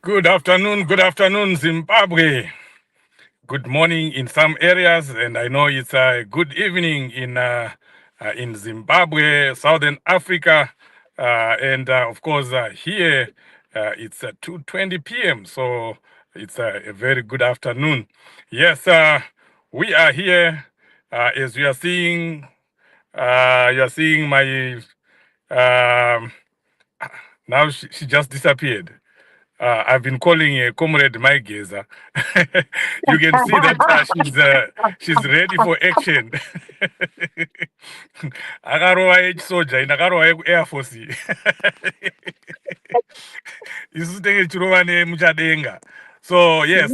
Good afternoon, Zimbabwe. Good morning in some areas, and I know it's a good evening in Zimbabwe, Southern Africa, and of course here it's 2:20 p.m. So it's a very good afternoon. Yes, we are here as you are seeing. You are seeing my. Now she just disappeared. I've been calling Comrade my Geza. You can see that she's ready for action. Akarowa soldier in akarowa Air Force. Isutenge chirova nemuchadenga. So yes,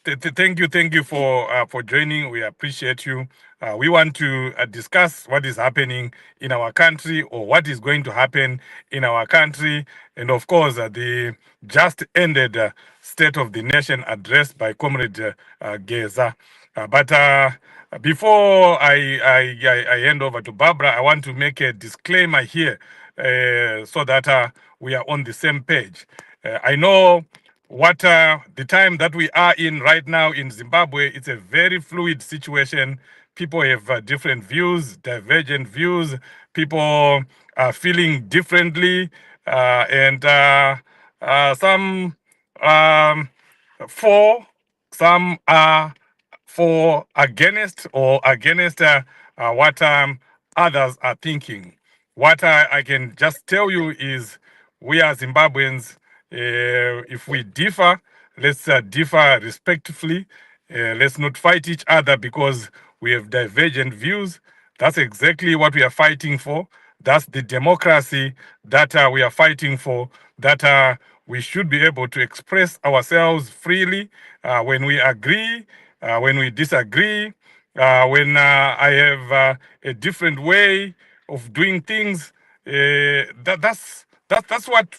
thank you for joining. We appreciate you. We want to discuss what is happening in our country, or what is going to happen in our country, and of course the just ended State of the Nation address by Comrade Geza. But before I hand over to Barbara, I want to make a disclaimer here so that we are on the same page. I know what the time that we are in right now in Zimbabwe. It's a very fluid situation. People have different views, divergent views. People are feeling differently, and some for, some are for against, or against what others are thinking. What I can just tell you is, we are Zimbabweans. If we differ, let's differ respectfully. Let's not fight each other because we have divergent views. That's exactly what we are fighting for. That's the democracy that we are fighting for, that we should be able to express ourselves freely when we agree, when we disagree, when I have a different way of doing things. That's what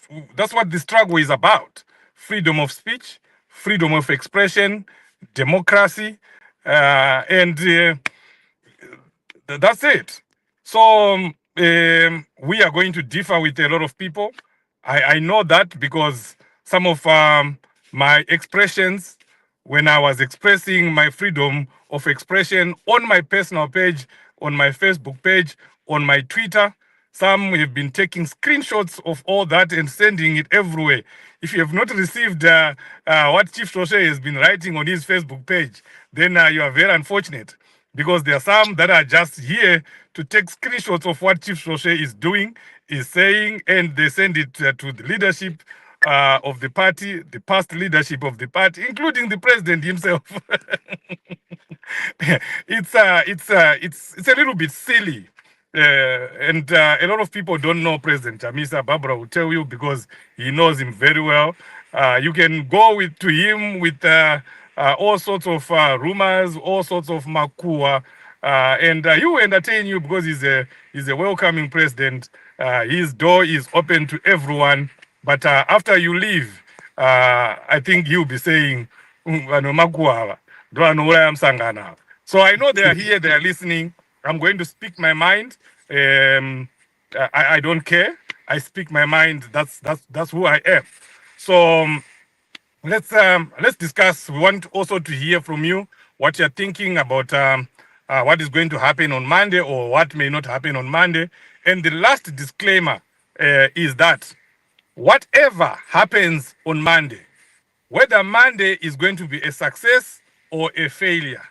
the struggle is about: freedom of speech, freedom of expression, democracy, and that's it. So we are going to differ with a lot of people. I know that because some of my expressions, when I was expressing my freedom of expression on my personal page, on my Facebook page, on my Twitter, some have been taking screenshots of all that and sending it everywhere. If you have not received what Chief Soshe has been writing on his Facebook page, then you are very unfortunate, because there are some that are just here to take screenshots of what Chief Soshe is doing, is saying, and they send it to the leadership of the party, the past leadership of the party, including the president himself. It's a little bit silly. And a lot of people don't know President Chamisa. Barbara will tell you, because he knows him very well. You can go to him with all sorts of rumors, all sorts of makua, He will entertain you because he's a welcoming president. His door is open to everyone. But after you leave, I think he'll be saying, "Vano makuava, ndo vanouraya musangano." So I know they are here, they are listening. I'm going to speak my mind. I don't care. I speak my mind. That's who I am. So let's discuss. We want also to hear from you what you're thinking about what is going to happen on Monday or what may not happen on Monday. And the last disclaimer is that whatever happens on Monday, whether Monday is going to be a success or a failure,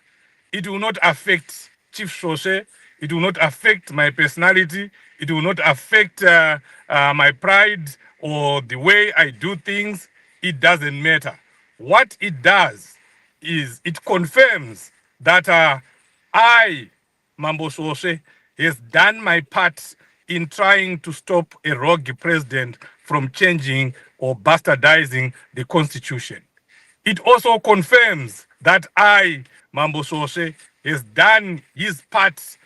it will not affect Chief Shoshe. It will not affect my personality. It will not affect my pride or the way I do things. It doesn't matter. What it does is it confirms that I, Mambo Shoshe, has done my part in trying to stop a rogue president from changing or bastardizing the constitution. It also confirms that I, Mambo Soshe, has done his part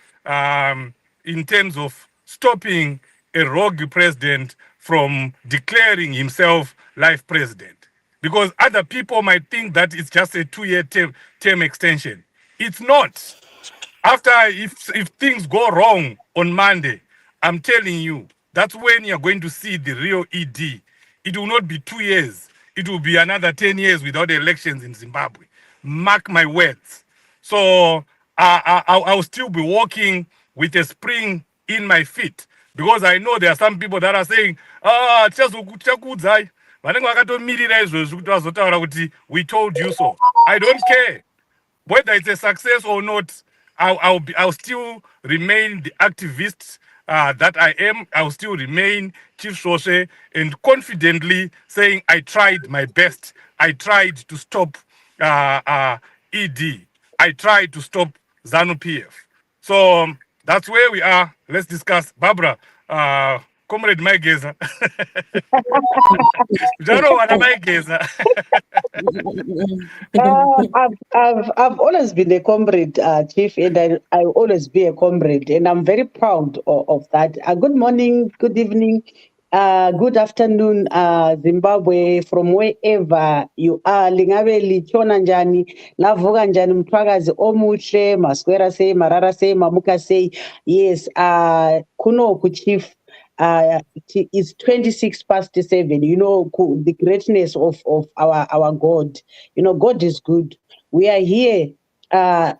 in terms of stopping a rogue president from declaring himself life president. Because other people might think that it's just a 2-year term extension. It's not. After, if things go wrong on Monday, I'm telling you, that's when you're going to see the real ED. It will not be 2 years. It will be another 10 years without elections in Zimbabwe. Mark my words. So I'll still be walking with a spring in my feet because I know there are some people that are saying, chakudzai. We told you so. I don't care whether it's a success or not. I'll still remain the activist that I am. I'll still remain Chief Shoshe and confidently saying I tried my best. I tried to stop ED. I tried to stop Zanu-PF. So that's where we are. Let's discuss. Barbara, Comrade Mike Geza. Mike Geza. I've always been a comrade, Chief, and I always be a comrade, and I'm very proud of that. Good morning, good evening, good afternoon, Zimbabwe, from wherever you are. Lingabe lichona njani, lavuka njani, mtwakazi omuhle, maswera say, marara say, mamuka say. Yes, kuno Chief. It's 7:26. You know the greatness of our God. You know, God is good. We are here.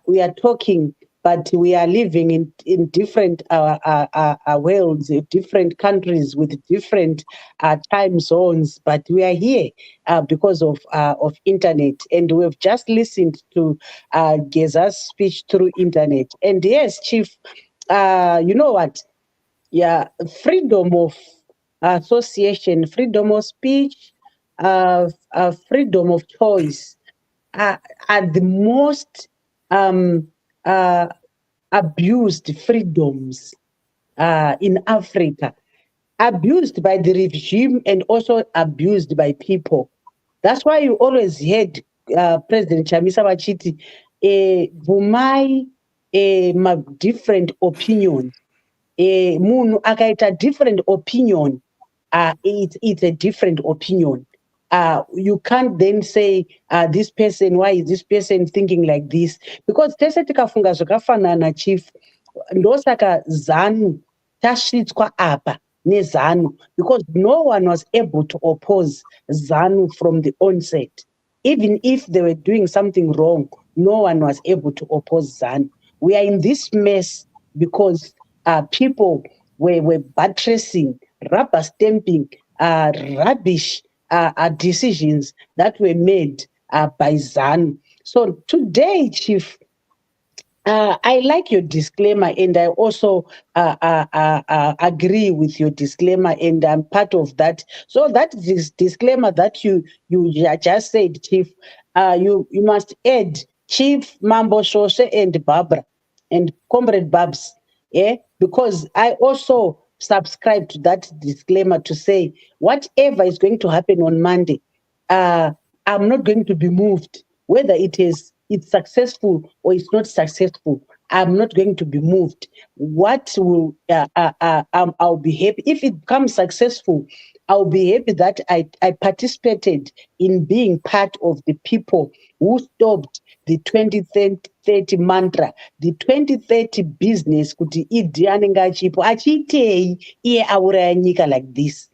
We are talking, but we are living in different worlds, different countries with different time zones. But we are here because of internet, and we've just listened to Geza's speech through internet. And yes, Chief, you know what? Yeah, freedom of association, freedom of speech, freedom of choice are the most abused freedoms in Africa, abused by the regime and also abused by people. That's why you always heard President Chamisa Machiti vumai different opinions. Munhu akaita different opinion, it's a different opinion. You can't then say this person, why is this person thinking like this? Because tese tikafunga zvakafanana, Chief, ndosaka Zanu tasvitswa apa neZanu, because no one was able to oppose Zanu from the onset. Even if they were doing something wrong, no one was able to oppose Zanu. We are in this mess because people were buttressing, rubber stamping, rubbish decisions that were made by Zanu. So today, Chief, I like your disclaimer, and I also agree with your disclaimer, and I'm part of that. So that is disclaimer that you just said, Chief, you must add Chief Mambo Shoshe and Barbara and Comrade Babs, yeah, because I also subscribe to that disclaimer to say whatever is going to happen on Monday, I'm not going to be moved, whether it's successful or it's not successful. I'm not going to be moved. What will I'll be happy if it becomes successful. I'll be happy that I participated in being part of the people who stopped the 2030 mantra, the 2030 business. Kuti idi anenge achipo achiitei iye auraya nyika like this.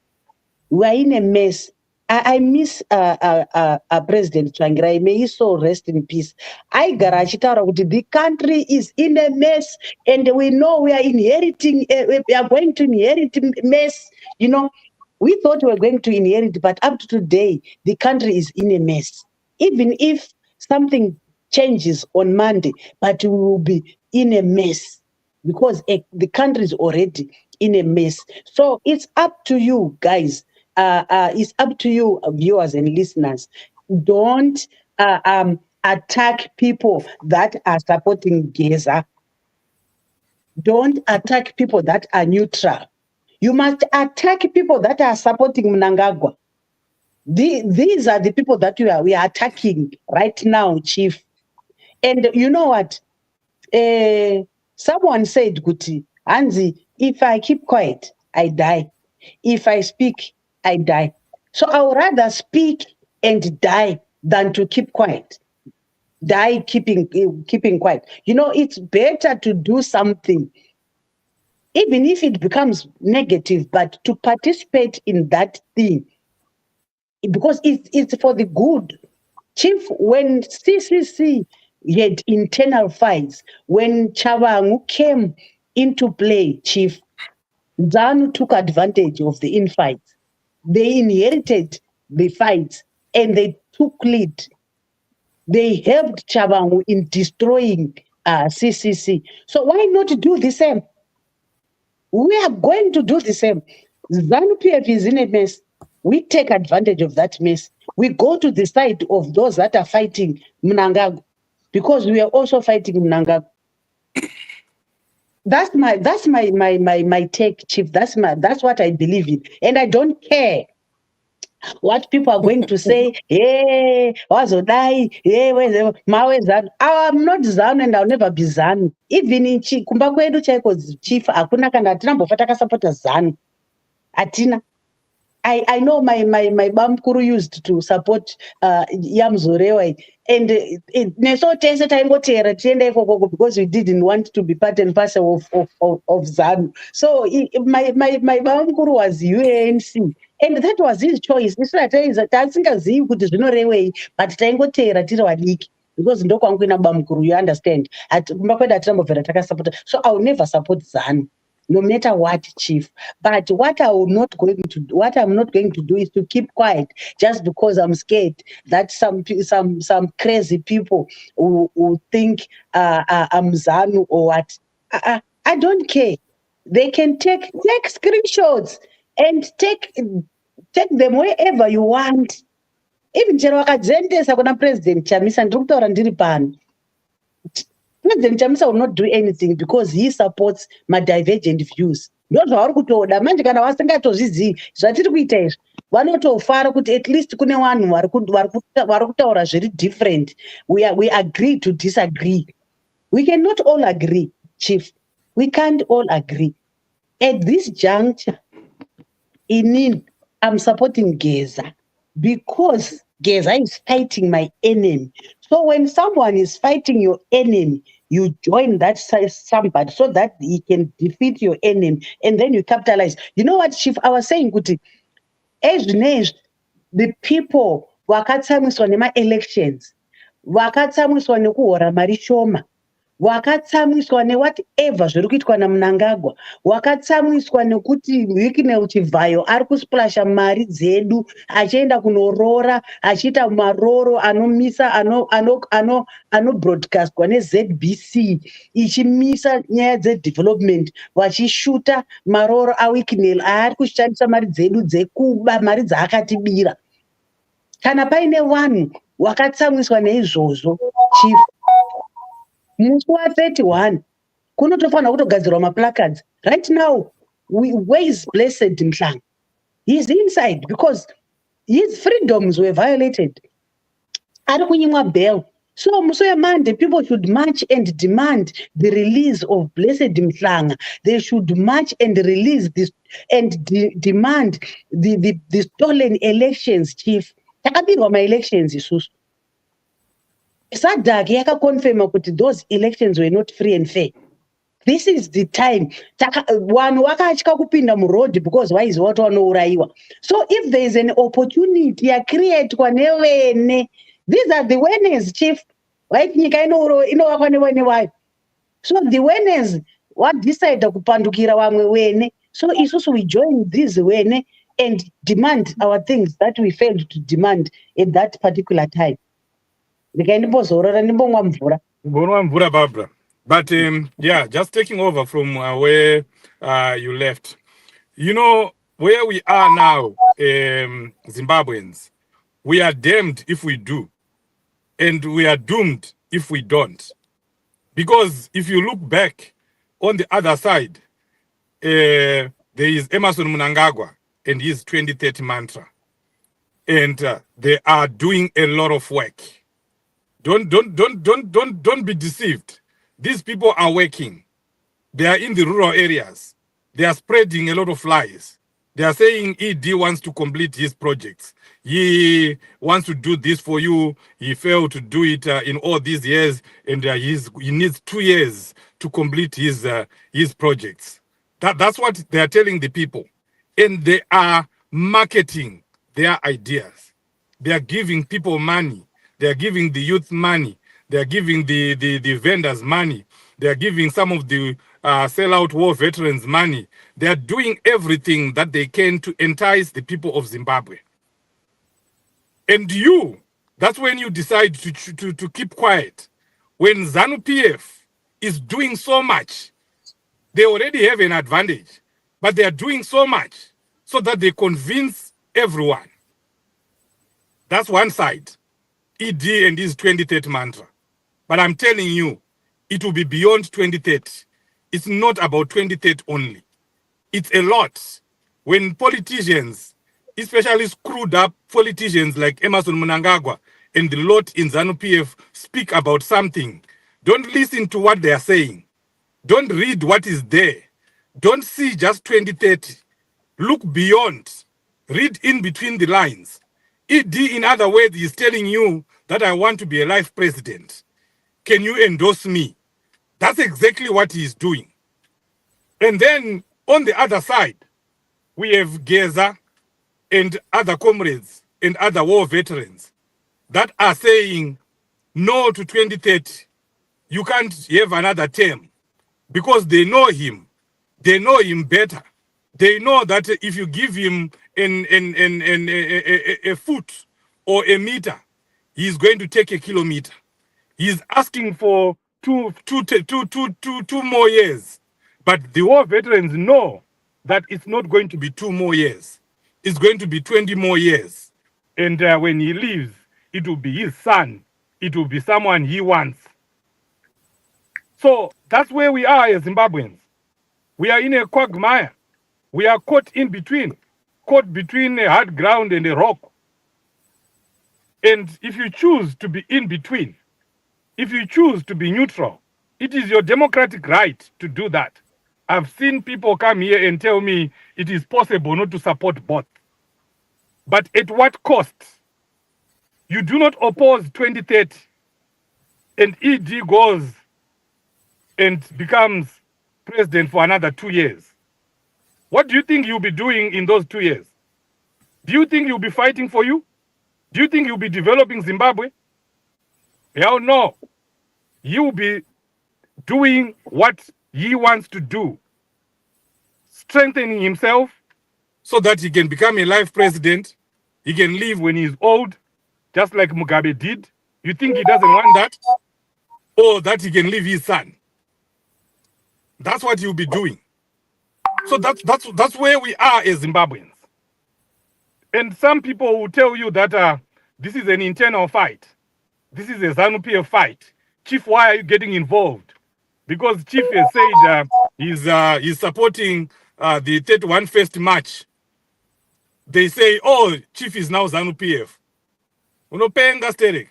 We are in a mess. I miss President Tsvangirai. May he so rest in peace. The country is in a mess, and we know we are inheriting. We are going to inherit mess. We thought we were going to inherit, but up to today, the country is in a mess. Even if something changes on Monday, but we will be in a mess because the country is already in a mess. So it's up to you, guys. It's up to you, viewers and listeners. Don't attack people that are supporting Geza. Don't attack people that are neutral. You must attack people that are supporting Mnangagwa. These are the people that we are attacking right now, Chief. And you know what? Someone said, Guti, Anzi, if I keep quiet, I die. If I speak, I die. So I would rather speak and die than to keep quiet. Die keeping quiet. It's better to do something, even if it becomes negative, but to participate in that thing, because it's for the good. Chief, when CCC had internal fights, when Chabangu came into play, Chief, Zanu took advantage of the infights. They inherited the fights and they took lead. They helped Chabangu in destroying CCC. So why not do the same? We are going to do the same. Zanu-PF is in a mess. We take advantage of that mess. We go to the side of those that are fighting Mnangagwa, because we are also fighting Mnangagwa. That's my take, Chief. That's what I believe in, and I don't care what people are going to say. Hey, wazodai, hey, mawe Zanu. I'm not Zanu and I'll never be Zanu. Even in kumba kwedu chaiko Chief, hakuna kana atina mbofa takasapota Zanu. Atina. I know my Bamkuru used to support Yamzorewa, and because we didn't want to be part and parcel of Zanu. So my Bamkuru was UANC, and that was his choice. It's not that I think as he could know but taingotera tira wadiki. Because Bamkuru, you understand. So I'll never support Zanu, no matter what, Chief. But what I'm not going to do is to keep quiet just because I'm scared that some crazy people will think I'm Zanu or what. I don't care. They can take screenshots and take them wherever you want. Even Jeroakadzendesa kuna President Chamisa ndikutaura ndiri pano. President Chamisa will not do anything because he supports my divergent views. Ndozvavari kutoda manje kana vasingatozvizivi zvatiri kuita izvi vanotofara kuti at least kune vanhu vari kutaura zviri different. We agree to disagree. We cannot all agree, Chief. We can't all agree. At this juncture, I'm supporting Geza because Geza is fighting my enemy. So when someone is fighting your enemy, you join that somebody so that he can defeat your enemy, and then you capitalize. You know what, Chief? I was saying, Kuti, the people wakatsamwiswa nema-elections, wakatsamwiswa nekuhora mari shoma, wakatsamwiswa newhatever zviri kuitwa naMnangagwa, wakatsamwiswa nekuti Hikine Chivhayo ari kusplasha mari dzedu achienda kunoroora achiita maroro anomisa anobroadcastwa neZBC ichimisa nyaya dzedevelopment, vachishuta maroro aWikinel aari kushandisa mari dzedu dzekuba mari dzaakatibira. Kana paine vanhu wakatsamwiswa neizvozvo, Chief, musi wa31 kunotofanira kutogadzirwa maplacards. Right now, where is Blessed Mhlanga? He's inside because his freedoms were violated. Ari kunyimwa bail. So Musoya Monday, people should march and demand the release of Blessed Mhlanga. They should march and release this and demand the stolen elections, chief. Takabirwa ma-elections isusu. SADC yakakonfirma kuti those elections were not free and fair. This is the time. Vanhu vakatya kupinda muroad because waiziva kuti vanouraiwa. So if there is an opportunity yaCreatwa nevene, these are the winners, chief. Right? Nyika inovakwa nevene vayo. So the winners decide kupandukira vamwe wene. So isusu we join these wene and demand our things that we failed to demand at that particular time. Ndikaindibozorora ndimbomwa mvura. Mbonwa mvura, Barbara. But yeah, just taking over from where you left. You know, where we are now, Zimbabweans, we are damned if we do, and we are doomed if we don't. Because if you look back on the other side, there is Emmerson Mnangagwa and his 2030 mantra. And they are doing a lot of work. Don't be deceived. These people are working. They are in the rural areas. They are spreading a lot of lies. They are saying ED wants to complete his projects. He wants to do this for you. He failed to do it in all these years, and he needs 2 years to complete his projects. That's what they are telling the people. And they are marketing their ideas. They are giving people money. They are giving the youth money. They are giving the vendors money. They are giving some of the sellout war veterans money. They are doing everything that they can to entice the people of Zimbabwe. And that's when you decide to keep quiet. When Zanu-PF is doing so much, they already have an advantage, but they are doing so much so that they convince everyone. That's one side. ED and his 2030 mantra. But I'm telling you, it will be beyond 2030. It's not about 2030 only. It's a lot. When politicians, especially screwed up politicians like Emmerson Mnangagwa and the lot in Zanu-PF speak about something, don't listen to what they are saying. Don't read what is there. Don't see just 2030. Look beyond. Read in between the lines. ED, in other words, is telling you that I want to be a life president. Can you endorse me? That's exactly what he is doing. And then on the other side, we have Geza and other comrades and other war veterans that are saying no to 2030. You can't have another term because they know him. They know him better. They know that if you give him a foot or a meter, he's going to take a kilometer. He's asking for two more years. But the war veterans know that it's not going to be 2 more years. It's going to be 20 more years. And when he leaves, it will be his son. It will be someone he wants. So that's where we are as Zimbabweans. We are in a quagmire. We are caught between a hard ground and a rock. And if you choose to be in between, if you choose to be neutral, it is your democratic right to do that. I've seen people come here and tell me it is possible not to support both. But at what cost? You do not oppose 2030 and ED goes and becomes president for another 2 years. What do you think you'll be doing in those 2 years? Do you think you'll be fighting for you? Do you think you'll be developing Zimbabwe? Hell no. He will be doing what he wants to do, strengthening himself so that he can become a life president. He can live when he's old, just like Mugabe did. You think he doesn't want that? Or that he can leave his son? That's what he'll be doing. So that's where we are as Zimbabweans. And some people will tell you that this is an internal fight. This is a Zanu-PF fight. Chief, why are you getting involved? Because Chief has said he's supporting the 31 First March. They say, oh, Chief is now Zanu-PF. Unopenga Sterek.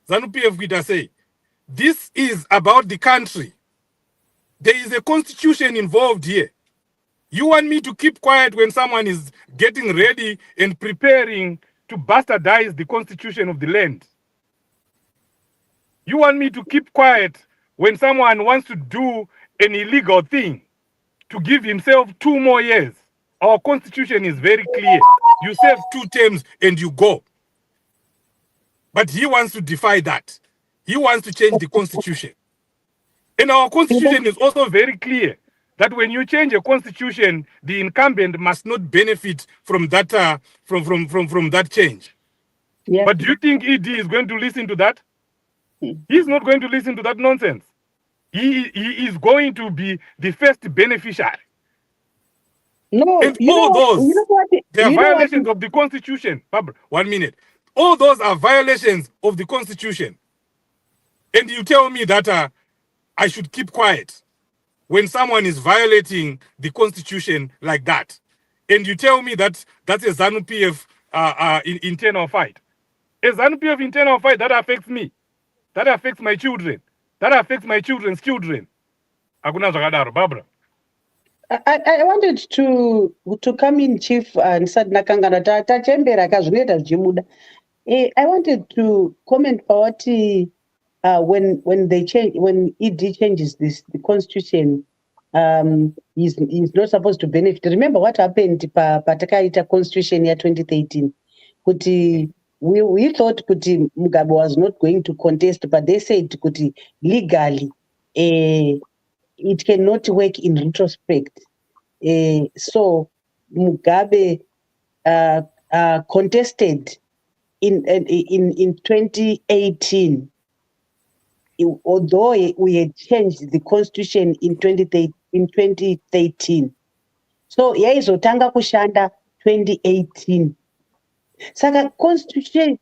Zanu-PF Gita say, this is about the country. There is a constitution involved here. You want me to keep quiet when someone is getting ready and preparing to bastardize the constitution of the land? You want me to keep quiet when someone wants to do an illegal thing to give himself 2 more years? Our constitution is very clear. You serve 2 terms and you go. But he wants to defy that. He wants to change the constitution. And our constitution is also very clear that when you change a constitution, the incumbent must not benefit from that from that change. Yeah. But do you think ED is going to listen to that? He's not going to listen to that nonsense. He is going to be the first beneficiary. No, and all those, they are violations what? of the Constitution. Barbara, 1 minute. All those are violations of the Constitution. And you tell me that I should keep quiet when someone is violating the Constitution like that. And you tell me that that's a Zanu-PF internal fight. A Zanu-PF internal fight that affects me, that affects my children, that affects my children's children. Hakuna zvakadaro, Barbara. I wanted to come in, Chief, and said nakangana tachembera kazvinoita zvichibuda. I wanted to comment about when they change, when ED changes the constitution, he's not supposed to benefit. Remember what happened patakaita constitution year 2013. Kuti we thought Kuti Mugabe was not going to contest, but they said Kuti legally it cannot work in retrospect. So Mugabe contested in 2018, although we had changed the constitution in 2013. So yaizotanga kushanda 2018. Saka constitution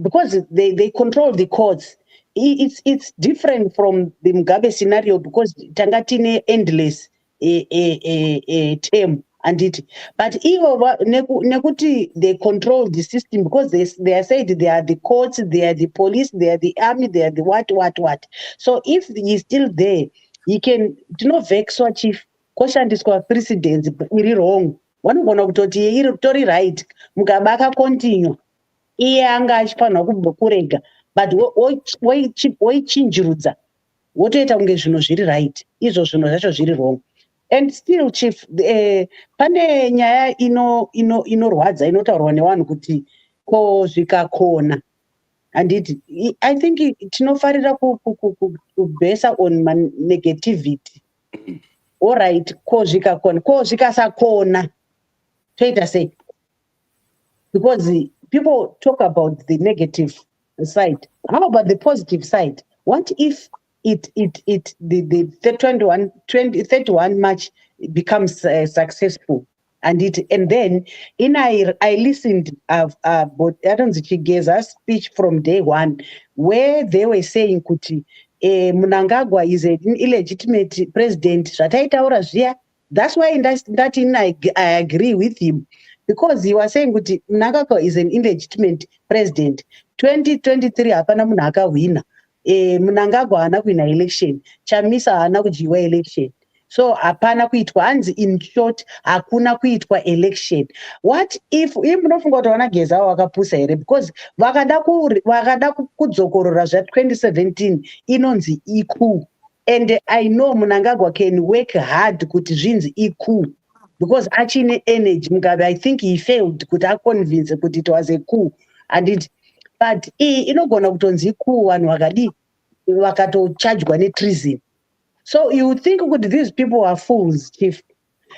because they control the courts. It's different from the Mugabe scenario because tangatine endless term and it. But nekuti they control the system because they are said they are the courts, they are the police, they are the army, they are the what. So if he's still there, he can vex what chief koshandiswa precedence iri wrong. Vanogona kutoti iri tori right. Mugabe akakontinue iye anga achifanira kurega. But woichinjirudza wotoita kunge zvinhu zviri right, izvo zvinhu zvacho zviri wrong. And still, Chief, pane nyaya inorwadza inotaurwa nevanhu kuti ko zvikakona. And I think tinofarira kubesa on negativity. All right, ko zvikakona, ko zvikasakona toita sei? Because people talk about the negative side. How about the positive side? What if the 31 March becomes successful, and then I listened Geza's speech from day one, where they were saying kuti Mnangagwa is an illegitimate president. That's why I agree with him. Because he was saying that Mnangagwa is an illegitimate president. 2023 hapana munhu akawina. Mnangagwa haana kuwina election. Chamisa haana kujiwa election. So hapana kuitwa, hanzi in short hakuna kuitwa election. What if munofunga kuti vana Geza vakapusa here? Because vakada kudzokorora zva 2017 inonzi equal. And I know Mnangagwa can work hard kuti zvinzi equal. Because achine energy, Mugabe, I think he failed to convince that it was a coup. But inogona kutonzi coup vanhu vakatochargwa treason. So you would think these people are fools, Chief.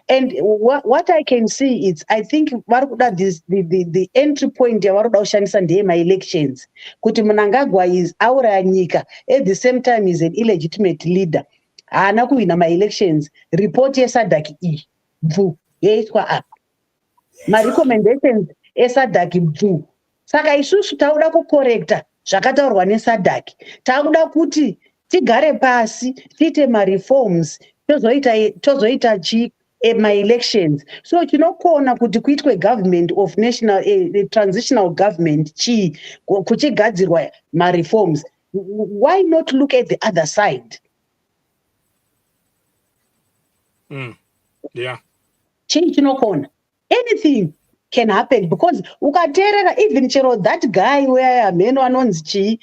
And what I can see is, I think the entry point yavaroda kushandisa ndeyema elections. Kuti Mnangagwa is aura nyika, at the same time is an illegitimate leader. Haana kuwina ma-elections. Report yeSADC bvu yaitwa apa. Ma-recommendations eSADC bvu. Saka isusu tauda kukorekta zvakataurwa neSADC. Tauda kuti tigare pasi tiite ma-reforms tozoita my-elections. So tinokona kuti kuitwe government of national transitional government kuchigadzirwa ma-reforms. Why not look at the other side? Yeah. Chinokona. Anything can happen because ukateerera even chero that guy where ameno anonzi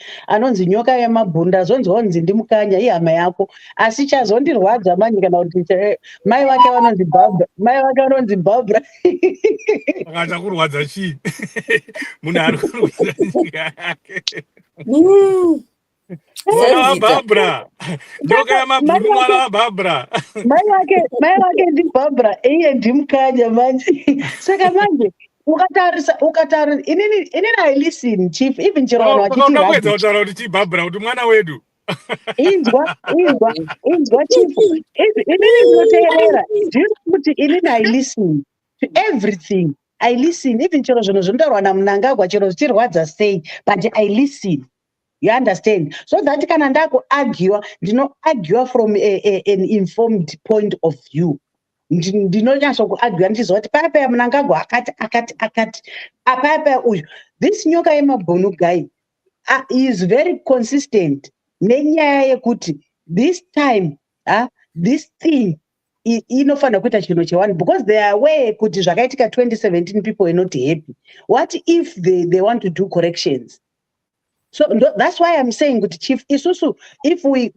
nyoka yemabhunda zonzi ndimukanya ihama yako asi chazondirwadza manje kana kuti mai vake vanonzi Barbara Akachakurwadza chii? Munhu ari kurwadza nyika yake. Mwana waBarbara. Nyoka yamabhundu mwana waBarbara. mai vake ndiBarbara iye ndimukanya manje. Saka manje ukatarisa inini I listen chief even chero vanhu vachiti wakakwedza kutaura kuti chiBarbara kuti mwana wedu. inzwa chief inini ndinoteerera ndiri kuti inini I listen to everything. I listen even chero zvinhu zvinotaurwa naMnangagwa chero zvichirwadza sei but I listen. You understand? So that kana ndakuargue ndinoargue from an informed point of view. Ndinonyatso kuargue ndichiziva kuti paya Mnangagwa akati apaya uyu. This nyoka yemabhunu guy is very consistent nenyaya yekuti this time this thing inofanira kuita chinhu chewani because they are aware kuti zvakaitika 2017 people are not happy. What if they want to do corrections? So that's why I'm saying, Chief, isusu, if we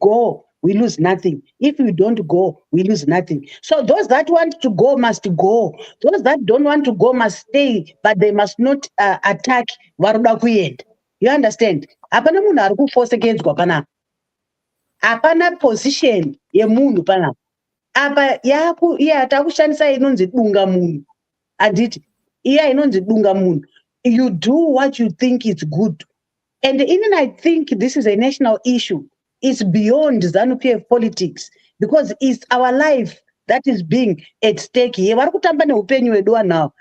go, we lose nothing. If we don't go, we lose nothing. So those that want to go must go. Those that don't want to go must stay, but they must not attack varuda kuenda. You understand? Hapana munhu ari kuforsekedzwa panapa. Hapana position yemunhu panapa. Apa iye atakushandisa inonzi dunga munhu. Anditi iye inonzi dunga munhu. You do what you think is good. And even I think this is a national issue. It's beyond Zanu-PF politics because it's our life that is being at stake here. Vari kutamba neupenyu hwedu now.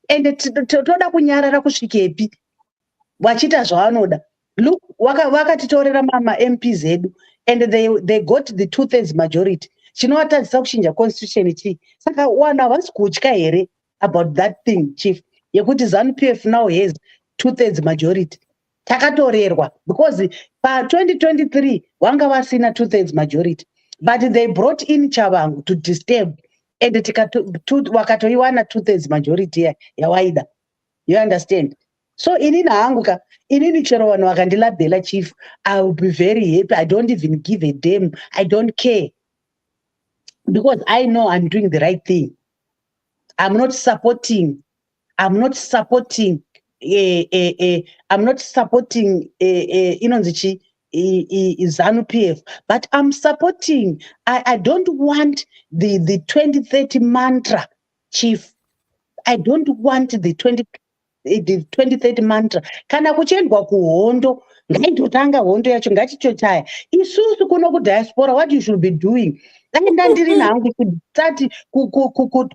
And toda kunyarara kusvikepi vachita zvavanoda. Look, vakatitorera MPs hedu and they got the 2/3 majority. Chinovatadzisa kuchinja constitution ichi. Saka wana havasi kutya here about that thing, Chief. Yekuti Zanu-PF now has 2/3 majority. Takatorerwa because by 2023 wanga vasina 2/3 majority, but they brought in Chavangu to disturb and wakatoiwana 2/3 majority yawaida. You understand? So inini hanguka inini chero vanhu vakandilabhela chief, I will be very happy. I don't even give a damn. I don't care because I know I'm doing the right thing. I'm not supporting Zanu-PF, but I'm supporting. I don't want the 2030 mantra, Chief. I don't want the 2030 mantra. Kana kuchendwa kuhondo, ngaitotanga hondo yacho ngatichotaya. Isusu kuno kudiaspora, what you should be doing. Ndandiri nangu kutati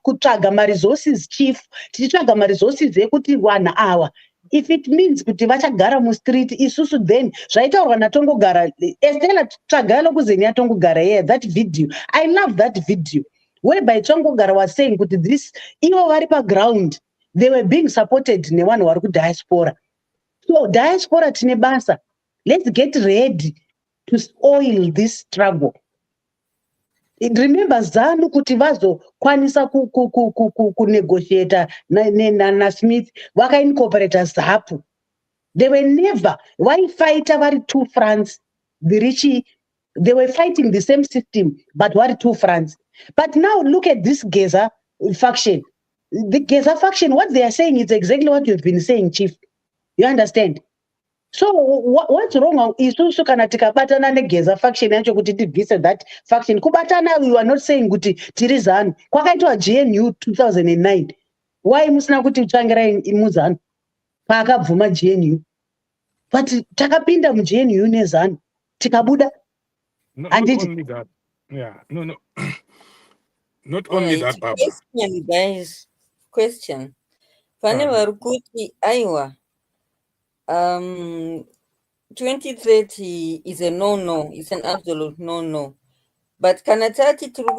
kutsvaga ma-resources, Chief. Tichitsvaga ma-resources ekuti 1 hour. If it means kuti vachagara mustreet, isusu then zvaitaurwa naTongogara. Estela tsvagalo kuzeni yaTongogara here, that video. I love that video. Whereby Tongogara was saying kuti this, ivo vari ground, they were being supported nevanhu vari kudiaspora. So diaspora tine basa. Let's get ready to spoil this struggle. Remember Zanu kuti vazokwanisa kunegotiate na Smith vakaincorporate ZAPU. They were never fighter vari two fronts. They were fighting the same system but vari two fronts. But now look at this Geza faction. The Geza faction, what they are saying is exactly what you've been saying, Chief. You understand? So what's wrong is also kana tikabatana negeza faction yacho kuti tibvise that faction. Kubatana, we are not saying kuti tiri Zanu. Kwakaitwa GNU 2009. Why musina kuti tsvangira muzanu? Pakabvuma GNU. But takapinda muGNU neZanu. Tikabuda. Not only that. Yeah, no. Not only that, Baba. Question, guys. Question. Pane varukuti aiwa. 2030 is a no-no. It's an absolute no-no. But kana tati tiri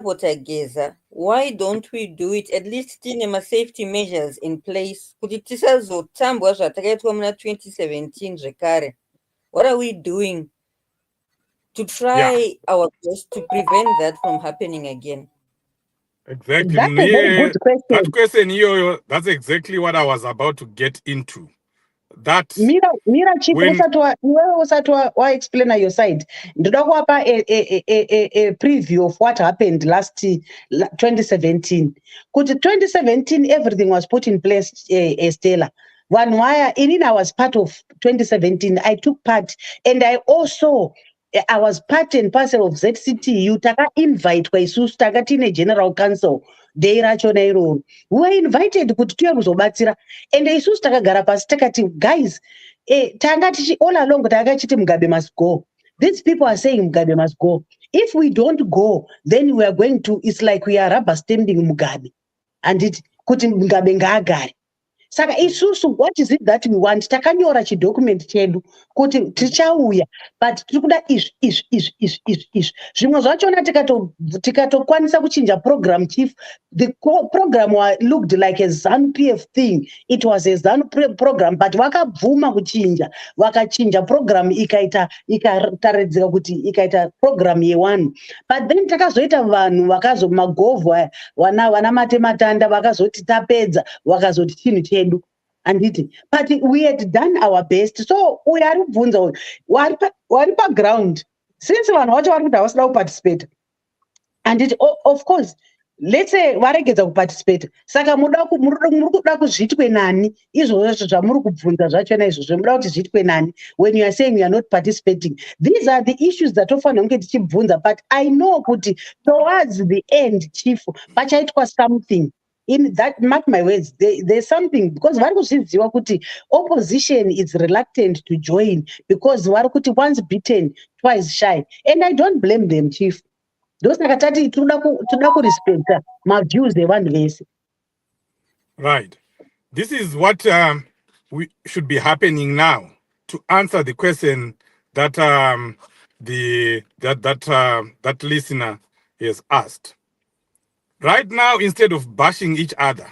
Geza, why don't we do it at least tine safety measures in place kuti tisazotambwa zvatakaitwa muna 2017 zvekare? What are we doing to try our best to prevent that from happening again? Exactly. That's a very good question. That question, that's exactly what I was about to get into. That Mira Chief, usati wa-explainer your side, ndoda kuwapa a preview of what happened last 2017. Kuti 2017 everything was put in place, Stella. One wire, I was part of 2017. I took part, and I was part and parcel of ZCTU. Taka invite kwa isusu takatine General Council. Day rachona iroro. We were invited kuti tiye kuzobatsira, and isusu takagara pasi takati, guys, all along takachiti Mugabe must go. These people are saying Mugabe must go. If we don't go, then we are going to, it's like we are rubber stamping Mugabe, and it kuti Mugabe ngaagare. Saka isusu, what is it that we want? Takanyora chidocument chedu kuti tichauya, but tikuda ish. Zvimwe zvachona tikatokwanisa kuchinja program, Chief. The program looked like a Zanu-PF thing. It was a Zanu program, but wakabvuma kuchinja. Wakachinja program ikataridzika kuti ikaita program ye1. But then takazoita vanhu magovha wana matematanda vakazoti tapedza vakazoti chinhu chedu. But we had done our best. So we are kubvunza wari ground. Since vanhu vacho vari kuti havasida kuparticipate. And of course, let's say varegedza kuparticipate. Saka muri kuda kuzvitwe nani izvozvo zvamuri kubvunza zvachona izvozvo muda kuti zvitwe nani when you are saying you are not participating. These are the issues that tofanira kunge tichibvunza, but I know kuti towards the end, Chief, pachaitwa something. In that, mark my words, there's something, because vari kuzviziva kuti opposition is reluctant to join because vari kuti once beaten, twice shy. And I don't blame them, Chief. Those nakatati toda respect my views evanhu vese. Right. This is what we should be happening now to answer the question that that listener has asked. Right now, instead of bashing each other,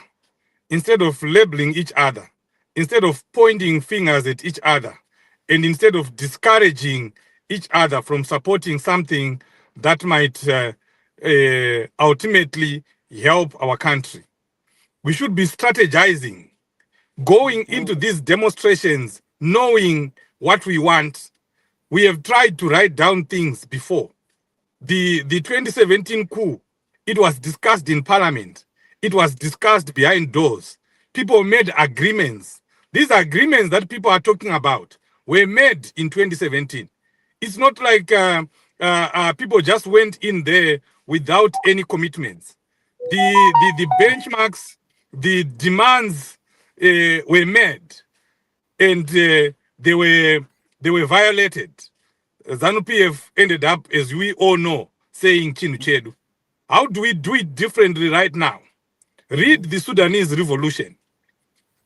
instead of labeling each other, instead of pointing fingers at each other, and instead of discouraging each other from supporting something that might ultimately help our country, we should be strategizing, going into these demonstrations, knowing what we want. We have tried to write down things before. The 2017 coup, it was discussed in parliament. It was discussed behind doors. People made agreements. These agreements that people are talking about were made in 2017. It's not like people just went in there without any commitments. The benchmarks, the demands were made, and they were violated. Zanu-PF ended up, as we all know, saying Chinu Chedu. How do we do it differently right now? Read the Sudanese revolution.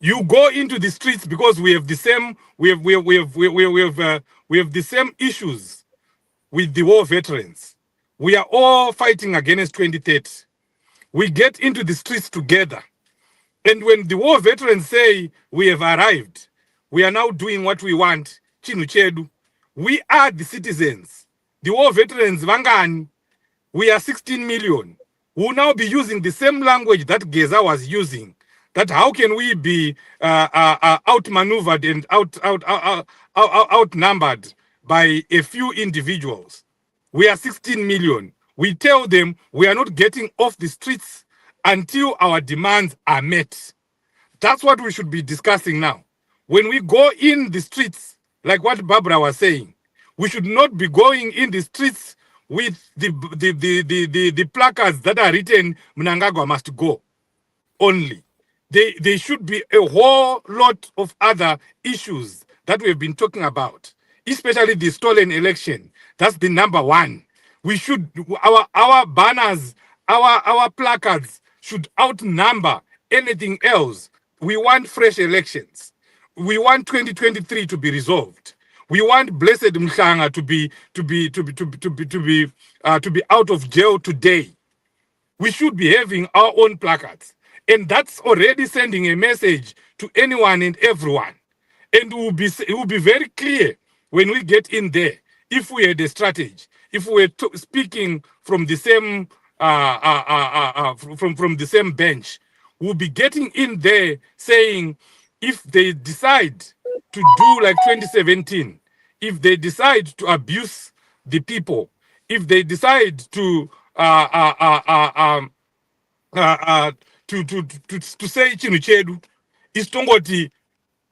You go into the streets because we have the same the same issues with the war veterans. We are all fighting against 2030. We get into the streets together. And when the war veterans say we have arrived, we are now doing what we want, Chinu Chedu. We are the citizens. The war veterans, Vangani, we are 16 million. We will now be using the same language that Geza was using. That how can we be outmaneuvered and outnumbered by a few individuals? We are 16 million. We tell them we are not getting off the streets until our demands are met. That's what we should be discussing now. When we go in the streets, like what Barbara was saying, we should not be going in the streets with the placards that are written Mnangagwa must go only. There should be a whole lot of other issues that we've been talking about, especially the stolen election. That's the number one. We should, our banners, our placards should outnumber anything else. We want fresh elections. We want 2023 to be resolved. We want Blessed Mhlanga to be out of jail today. We should be having our own placards. And that's already sending a message to anyone and everyone. And it will be very clear when we get in there, if we had a strategy, if we were speaking from the same from the same bench, we'll be getting in there saying, if they decide to do like 2017, if they decide to abuse the people, if they decide to to say chinhu chedu isi tongoti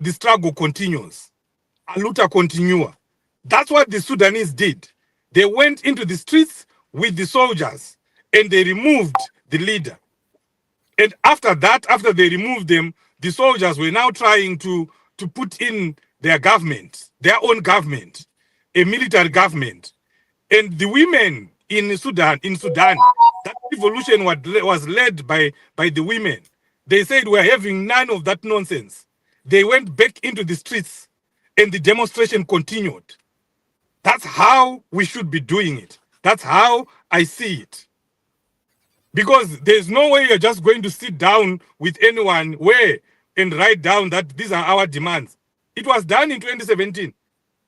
the struggle continues, aluta continua. That's what the Sudanese did. They went into the streets with the soldiers and they removed the leader. And after that, after they removed them, the soldiers were now trying to put in their government, their own government, a military government. And the women in Sudan, that revolution was led by the women. They said we're having none of that nonsense. They went back into the streets and the demonstration continued. That's how we should be doing it. That's how I see it. Because there's no way you're just going to sit down with anyone and write down that these are our demands. It was done in 2017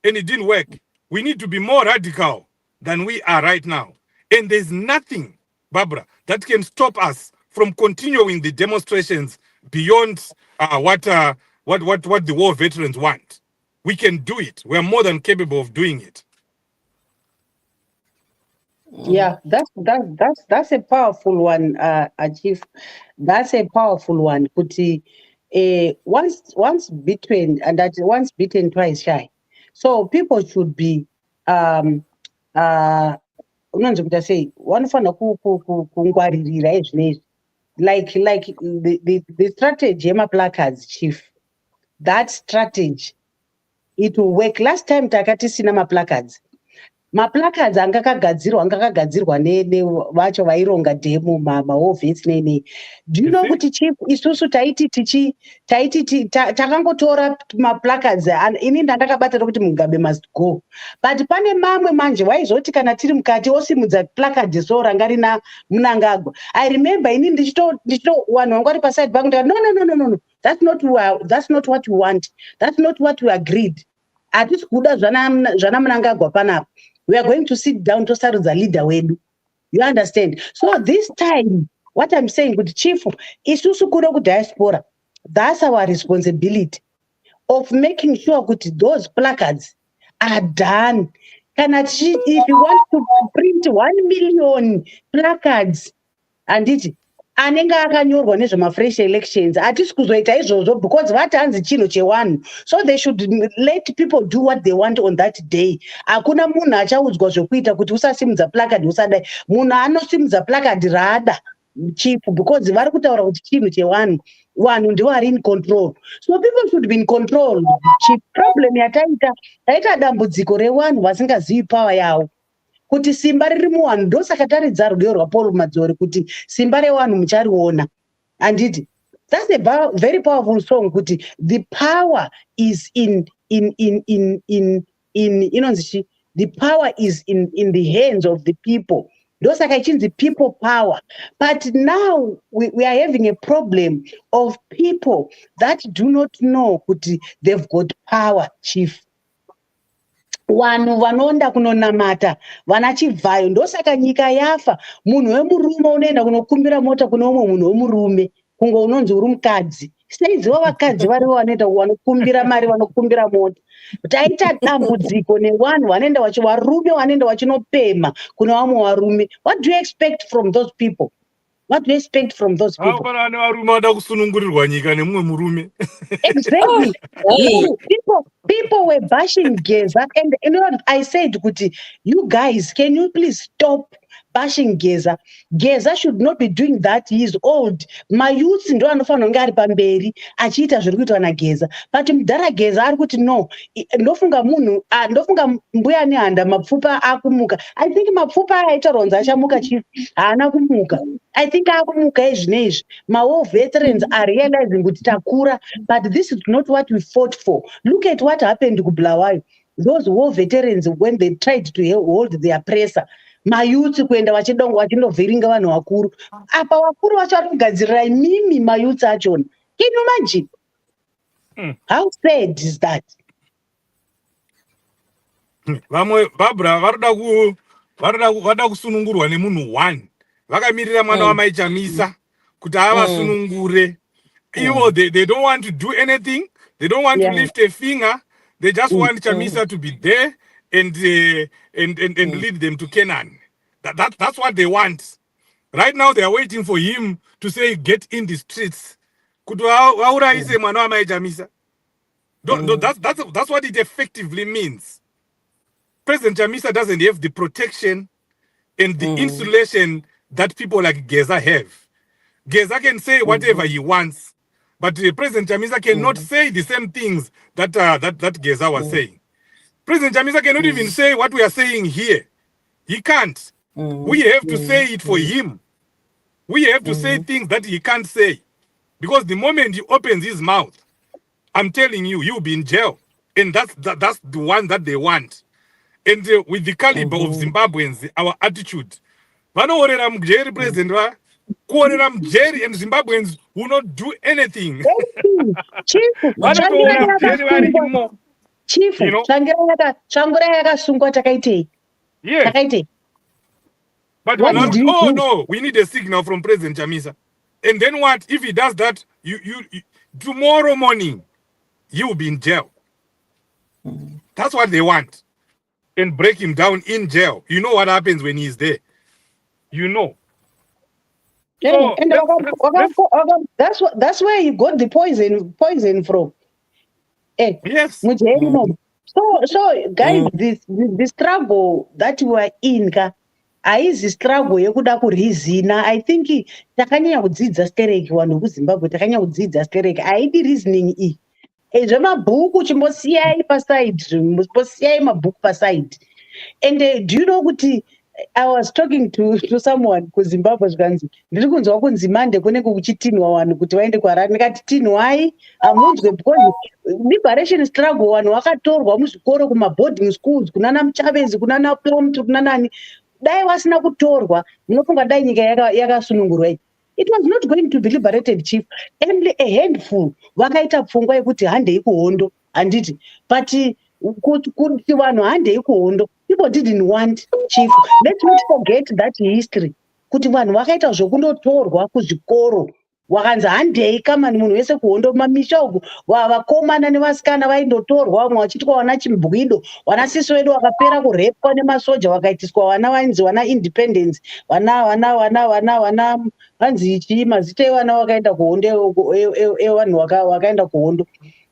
and it didn't work. We need to be more radical than we are right now. And there's nothing, Barbara, that can stop us from continuing the demonstrations beyond what the war veterans want. We can do it. We're more than capable of doing it. Yeah, that's a powerful one, Chief. That's a powerful one. Kuti, once bitten, and that once bitten, twice shy. So people should be unonzi kuti sei vanofana kungwaririra izvinezvi like the strategy yemaplacards, Chief. That strategy, it will work. Last time takatisina maplacards. Maplacards anga kakagadzirwa vacho vaironga dhemu mahovhesi nei. Do you know kuti Chief, isusu taiti takangotora maplacards ini ndandakabatira kuti Mugabe must go, but pane mamwe manje waizoti kana tiri mukati osimudza placard so ranga rina Mnangagwa. I remember ini ndichito vanhu vanga vari paside pangu ndikati no, that's not what we want, that's not what we agreed. Atisi kuda zvana Mnangagwa panapa. We are going to sit down to start with the leader wedu. You understand? So this time, what I'm saying, good Chief, isusu kuda ku diaspora. That's our responsibility of making sure that those placards are done. If you want to print 1 million placards, and it anenge akanyorwa nezvemafresh elections, hatisi kuzoita izvozvo because vatanzi chinhu chewanhu. So they should let people do what they want on that day. Hakuna munhu achaudzwa zvokuita kuti usasimudza placard usadai. Munhu anosimudza placard raada, Chief, because vari kutaura kuti chinhu chewanhu, vanhu ndivo vari in control. So people should be in control, Chief. Problem taita dambudziko revanhu vasingazivi power yavo. Kuti simba riri muvanhu, ndosaka taridza rudo rwaPaul Madzori kuti simba revanhu muchariona. And that's a very powerful song. Kuti the power is in the power is in the hands of the people. Ndosaka ichinzi people power. But now we are having a problem of people that do not know kuti they've got power, Chief. Vanhu vanoenda kunonamata vana chivhayo, ndosaka nyika yafa. Munhu wemurume unoenda kunokumbira mota kune umwe munhu wemurume kunge unonzi uri mukadzi. Saidziwa vakadzi varivo vanoenda vanokumbira mari, vanokumbira mota. Taita dambudziko nevanhu vanoenda varume vanoenda vachinopema kune vamwe varume. What do you expect from those people? What do you expect from those people? Exactly. People were bashing Geza, and you know what I said, you guys, can you please stop bashing Geza? Geza should not be doing that. He is old. My youth ndo anofana kunge ari pamberi achiita zviri kuitwa naGeza. But mudhara Geza ari kuti no, ndofunga mbuya nehanda mapfupa akumuka. I think mapfupa aita ronza achamuka Chief, haana kumuka. I think akumuka ezvinezvi. My war veterans are realizing kuti takura, but this is not what we fought for. Look at what happened to Bulawayo. Those war veterans, when they tried to hold their presser, mayuthi kuenda vachinovhiringa vanhu vakuru. Apa vakuru vacho vari kugadzirira imimi mayuthi achona. Can you imagine? How sad is that? Vamwe Barbara varida kusunungurwa nemunhu 1 vakamirira mwana wamai Chamisa kuti avasunungure. They don't want to do anything. They don't want to lift a finger. They just want Chamisa to be there and lead them to Canaan. That's what they want. Right now they are waiting for him to say get in the streets. Kuti vauraise mwana wamai Chamisa. That's what it effectively means. President Chamisa doesn't have the protection and the insulation that people like Geza have. Geza can say whatever he wants, but President Chamisa cannot say the same things that Geza was saying. President Chamisa cannot even say what we are saying here. He can't. We have to say it for him. We have to say things that he can't say. Because the moment he opens his mouth, I'm telling you, you'll be in jail. And that's the one that they want. And with the caliber of Zimbabweans, our attitude, President and Zimbabweans will not do anything. Chief, yes. But no, we need a signal from President Chamisa. And then what? If he does that, you tomorrow morning, you will be in jail. That's what they want. And break him down in jail. You know what happens when he's there. You know. So, that's where you got the poison from. Yes. So guys, the struggle that we are in, aizi struggle yekuda kurizina. I think takanyanya kudzidza stereki vanhu kuZimbabwe takanyanya kudzidza stereki aidi reasoning iyi. Zvemabhuku chimbosiyai paside, chimbosiyai mabhuku paside. And do you know kuti I was talking to someone kuZimbabwe zvikanzi ndiri kunzwa kunzi Mande kunenge kuchitinhwa vanhu kuti vaende kuHarare. Ndikati tinhwai hamunzwe because liberation struggle vanhu vakatorwa muzvikoro kumaboarding schools kunana Muchavezi kunana Plumtree kunanani. Dai vasina kutorwa munofunga dai nyika yakasunungurwa iyi. It was not going to be liberated, Chief. Only a handful vakaita pfungwa yekuti handei kuhondo handiti, but kuti vanhu handei kuhondo, people didn't want, Chief. Let's not forget that history kuti vanhu vakaita zvokundotorwa kuzvikoro wakanzi handei kamani munhu wese kuhondo mamisha uku vakomana nevasikana vaindotorwa vamwe vachitwa wana chimbwido wana sisi wedu wakapera kurepwa nemasoja wakaitiswa wana vainzi wana independence wana vanzi chii mazita evana wakaenda kuhondo evanhu wakaenda kuhondo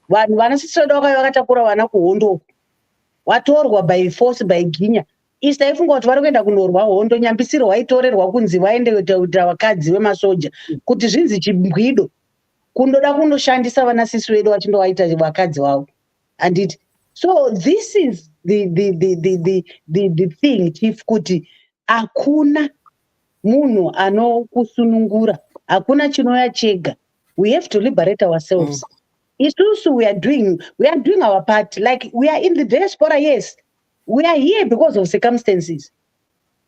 vanhu vana sisi wedu vakatakura vana kuhondo watorwa by force by ginya. Isi taifunga kuti vari kuenda kunorwa hondo, nyambisiro waitorerwa kunzi vaende kuita vakadzi vemasoja kuti zvinzi chimbwido kundoda kundoshandisa vana sisi vedu vachindovaita vakadzi vavo handiti. So this is the thing, Chief, kuti hakuna munhu anokusunungura, hakuna chinouya chega. We have to liberate ourselves. Isusu we are doing our part. Like we are in the diaspora, yes. We are here because of circumstances.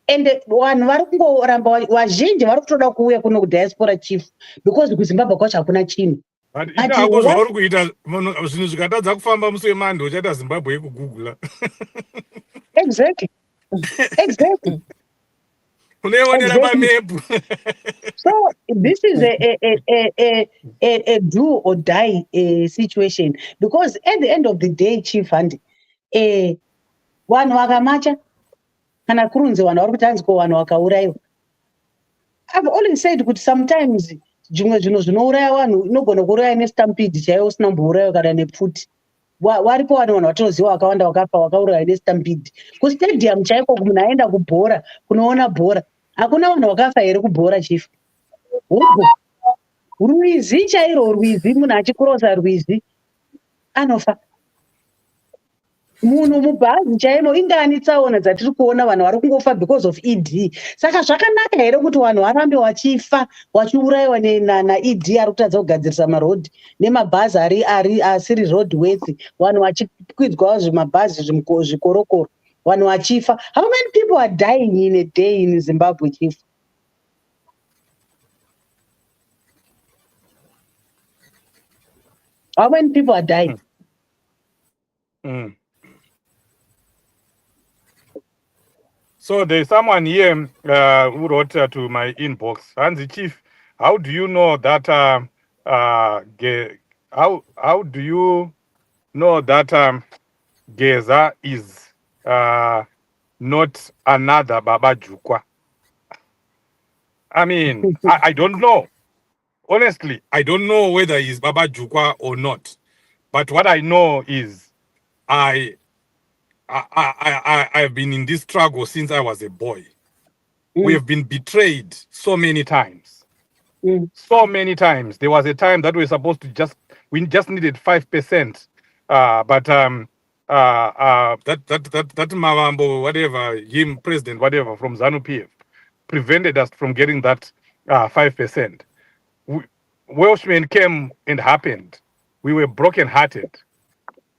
And vanhu vari kungoramba vazhinji vari kutoda kuuya kuno kudiaspora, Chief, because kuZimbabwe kwacho hakuna chinhu. But iko zvauri kuita zvinhu zvikatadza kufamba musi weMande uchaita Zimbabwe yekugugula. Exactly. Uneonera mamepu. So this is a do or die situation, because at the end of the day, Chief, and vanhu vakamacha kana kurunzi vanhu vari kutanzwa vanhu vakaurayiwa. I've always said kuti sometimes zvimwe zvinhu zvinouraya vanhu inogona kuuraya nestampede chaiyo usina kumbourayiwa kana nepfuti. Varipo vanhu vatoziva vakawanda vakafa vakauraya nestampede. Kustadium chaiko munhu aenda kubhora kunoona bhora, hakuna vanhu vakafa here kubhora, Chief? Rwizi chairo, rwizi munhu achikurosa rwizi anofa. Munhu mubhazi chaimo ingani tsaona dzatiri kuona vanhu vari kungofa because of ED. Saka zvakanaka here kuti vanhu varambe vachifa vachiurayiwa naED ari kutadza kugadzirisa marodhi nemabhazi asiri road worthy, vanhu vachikwidzwa zvimabhazi zvikorokoro. One wachifa. How many people are dying in a day in Zimbabwe, Chief? How many people are dying? So there's someone here who wrote to my inbox, Hansi Chief, how do you know that how do you know that Geza is not another Baba Jukwa? I mean, I don't know. Honestly, I don't know whether he's Baba Jukwa or not. But what I know is I've been in this struggle since I was a boy. We have been betrayed so many times. So many times. There was a time that we were supposed to we just needed 5%. But that Mavambo, whatever, him president, whatever, from Zanu-PF, prevented us from getting that 5%. Welshmen came and happened. We were broken-hearted.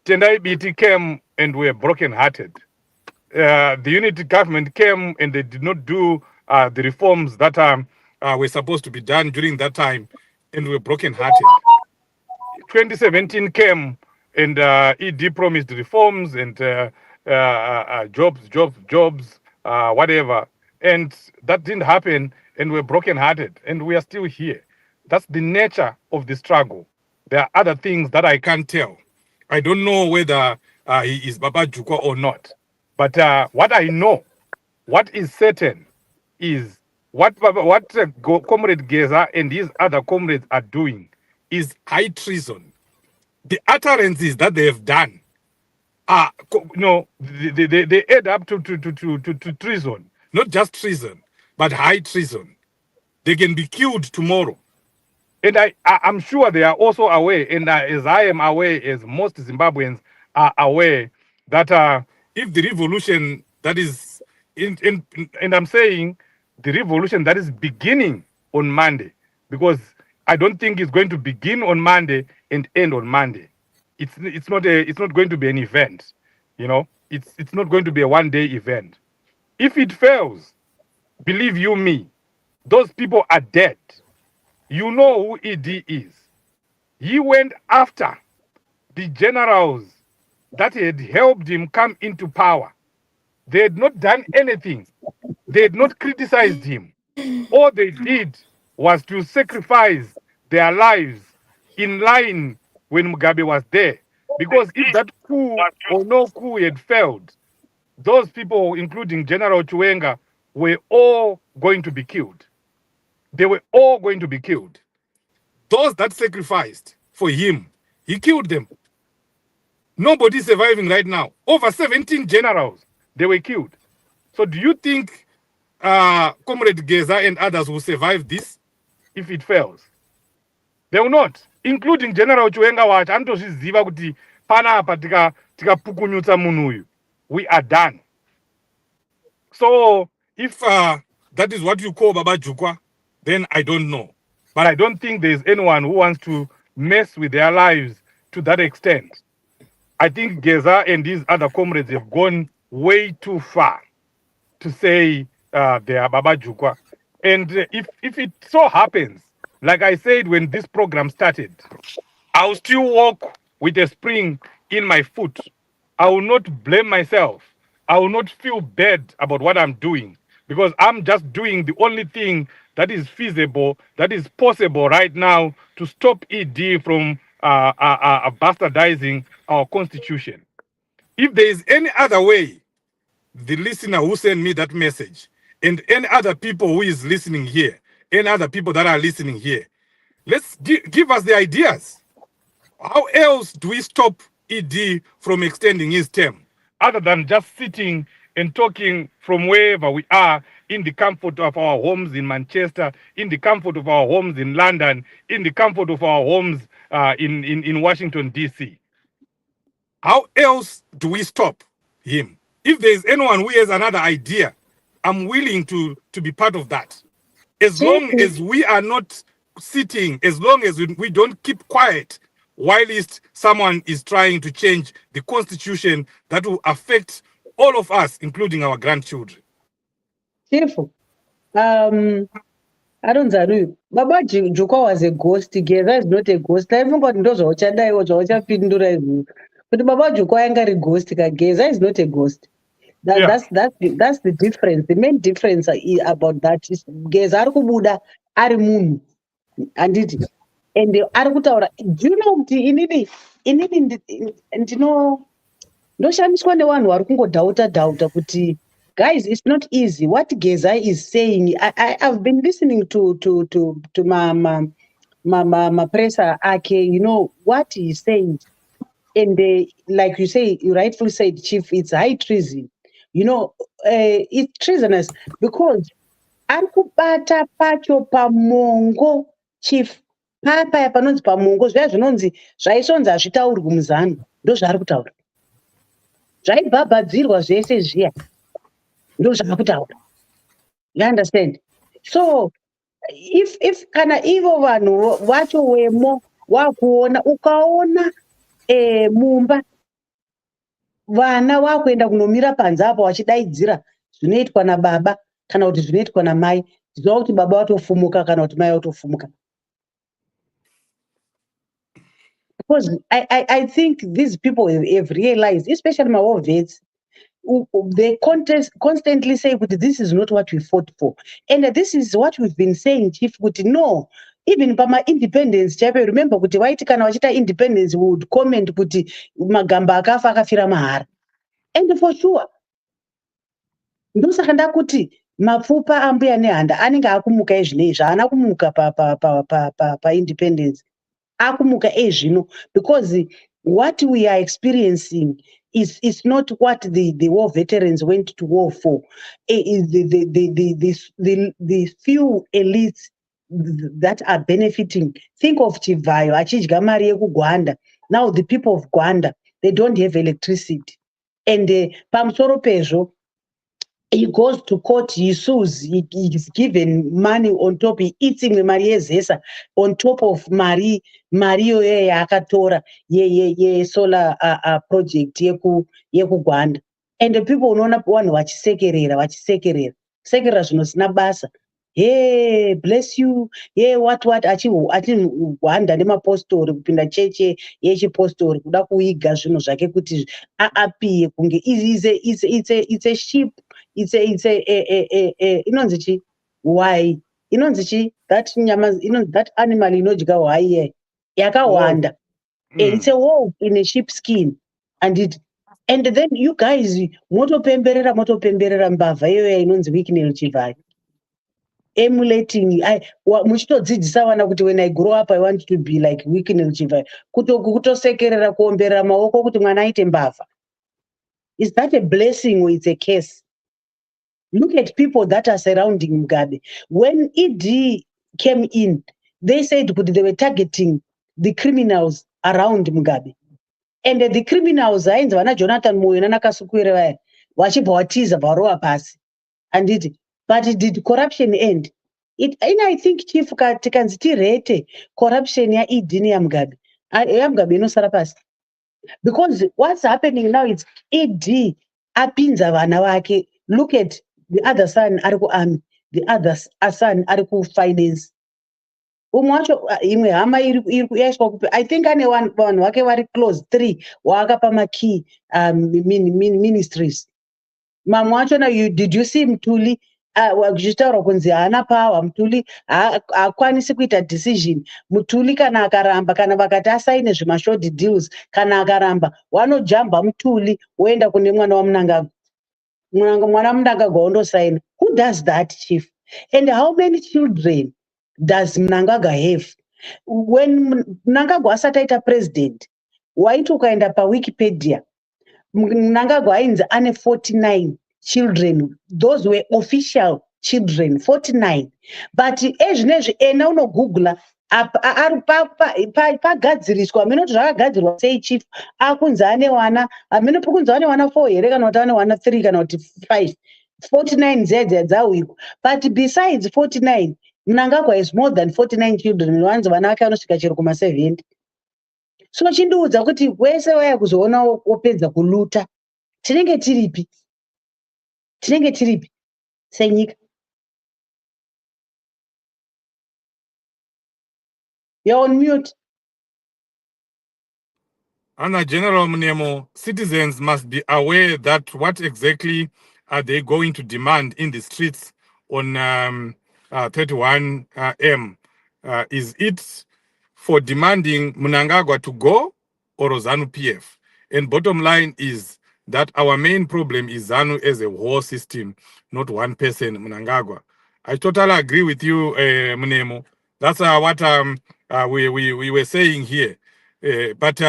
Tendai BT came and we were broken-hearted. The unity government came and they did not do the reforms that were supposed to be done during that time, and we were broken-hearted. 2017 came and ED promised reforms and jobs, whatever, and that didn't happen, and we're broken-hearted, and we are still here. That's the nature of the struggle. There are other things that I can't tell. I don't know whether he is Baba Jukwa or not. But what I know, what is certain, is what Comrade Geza and his other comrades are doing is high treason. The utterances that they have done are, they add up to treason. Not just treason, but high treason. They can be killed tomorrow. And I'm sure they are also aware, and as I am aware, as most Zimbabweans are aware, that if the revolution that is and I'm saying the revolution that is beginning on Monday, because I don't think it's going to begin on Monday and end on Monday. It's not going to be an event, It's not going to be a one-day event. If it fails, believe you me, those people are dead. You know who ED is. He went after the generals that had helped him come into power. They had not done anything. They had not criticized him. All they did was to sacrifice their lives in line when Mugabe was there. Because if that coup or no coup had failed, those people, including General Chiwenga, were all going to be killed. They were all going to be killed. Those that sacrificed for him, he killed them. Nobody is surviving right now. Over 17 generals, they were killed. So do you think Comrade Geza and others will survive this if it fails? They will not, including General Chiwenga wacho anotozviziva kuti panapa tikapukunyutsa munhu uyu, we are done. So if that is what you call Baba Jukwa, then I don't know. But I don't think there's anyone who wants to mess with their lives to that extent. I think Geza and these other comrades have gone way too far to say they are Baba Jukwa. And if it so happens, like I said when this program started, I'll still walk with a spring in my foot. I will not blame myself. I will not feel bad about what I'm doing, because I'm just doing the only thing that is feasible, that is possible right now to stop ED from bastardizing our constitution. If there is any other way, the listener who sent me that message, and any other people who is listening here, any other people that are listening here, let's give us the ideas. How else do we stop ED from extending his term, other than just sitting and talking from wherever we are, in the comfort of our homes in Manchester, in the comfort of our homes in London, in the comfort of our homes in Washington, D.C.? How else do we stop him? If there is anyone who has another idea, I'm willing to be part of that. As long as we are not sitting, as long as we don't keep quiet whilst someone is trying to change the constitution that will affect all of us, including our grandchildren. Chief, I don't know. Baba Juko was a ghost. Geza is not a ghost. Everybody knows what I was pindura. But Baba Juko anga a ghost. Geza is not a ghost. That's the difference. The main difference about that is Geza Buddha ari moon and it and the Arukutaura. Do you know and you know ndoshamiswa nevanhu vari kungodhauta kuti guys, it's not easy. What Geza is saying, I've been listening to my presser Ake, you know what he's saying, and like you say, you rightfully said, Chief, it's high treason. You know, it's treasonous because arikubata pacho pamongo, Chief, papa panonzi pamongo zviya zvinonzi zvaisonzi hazvitaurwi muZanu ndozvaari kutaura, zvaibhabhadzirwa zvese zviya ndozvaakutaura. You understand? So if kana ivo vanhu vacho wemo wakuona ukaona mumba vana vakuenda kunomira panze apa vachidaidzira zvinoitwa nababa kana kuti zvinoitwa namai, zviziva kuti baba watofumuka kana kuti mai watofumuka. Because I think these people have realized, especially my war vets, they constantly say, but this is not what we fought for. And this is what we've been saying, Chief, but no, even by my independence, remember, kuti waiti kana wachita independence would comment kuti magamba akafa akafira mahara. And for sure, ndosaka ndakuti mapfupa ambuya nehanda anenge akumuka ezvinezvi, haana kumuka pa independence. Akumuka ezvino, because what we are experiencing is not what the war veterans went to war for. Is the few elites that are benefiting. Think of Chivayo, achidya mari yekugwanda. Now the people of Gwanda, they don't have electricity. And pamusoro pezvo, he goes to court, he sues, he's given money on top, he eating mari yezesa on top of mari yoye yakatora ye solar project yekugwanda. And the people unoona vanhu vachisekerera zvino zvisina basa. Hey, bless you. Hey, what achihwanda nemapostori kupinda cheche yechipostori kuda kuiga zvinhu zvake kuti apiye kunge it's a sheep. It's a inonzi chi why inonzi chi that nyama that animal inodya why yakawanda. It's a wolf in a sheep skin, and then you guys motopemberera mbavha iyoyo inonzi weakness Chivayo, emulating muchitodzidzisa vana kuti when I grow up I want to be like weakness Chivayo, kutosekerera kuomberera maoko kuti mwana aite mbavha. Is that a blessing or it's a curse? Look at people that are surrounding Mugabe. When ED came in, they said they were targeting the criminals around Mugabe. And the criminals, Jonathan Moyo na Kasukwere vaya, vachibva vatiza varowa pasi. But did corruption end? And I think Chief tikanzi tirete corruption ya ED ya Mugabe. Ya Mugabe inosara pasi. Because what's happening now is ED apinza vana vake. Look at the other son ari kuarmy, the other son ari kufinance. Umwacho imwe hama yaiswa kupi. I think ane vanhu vake vari close 3 waakapa makey ministries. Mamwe wacho na did you see Mtuli kuchitaura kunzi haana power, Mtuli haakwanisi kuita decision. Mtuli kana akaramba, kana vakati asaine zvimashort deals, kana akaramba wanojamba Mtuli woenda kune mwana waMnangagwa. Mwana Mnangagwa ondosaina. Who does that, Chief? And how many children does Mnangagwa have? When Mnangagwa asati aita president, waiti ukaenda paWikipedia, Mnangagwa ainzi ane 49 children. Those were official children, 49. But ezvinezvi ena unogoogla ari pagadziriswa amene zvakagadzirwa sei Chief, akunzi ane wana amene pokunzi ane wana 4 here kana kuti ane wana 3 kana kuti 5. 49 dzauiko. But besides 49, Mnangagwa has more than 49 children. Wanzi vana vake vanosvika chero kuma 70. So chindiudza kuti wese waya kuzoona wopedza kuluta tinenge tiripi. tinenge tiripi senyika. You're on mute. Anna General Mnemo, citizens must be aware that what exactly are they going to demand in the streets on 31M? Is it for demanding Mnangagwa to go or Zanu-PF? And bottom line is that our main problem is Zanu as a whole system, not one person, Mnangagwa. I totally agree with you, Mnemo. That's what we were saying here. But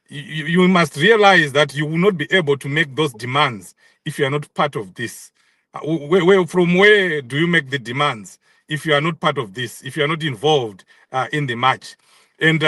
you must realize that you will not be able to make those demands if you are not part of this. From where do you make the demands if you are not part of this, if you are not involved in the march? And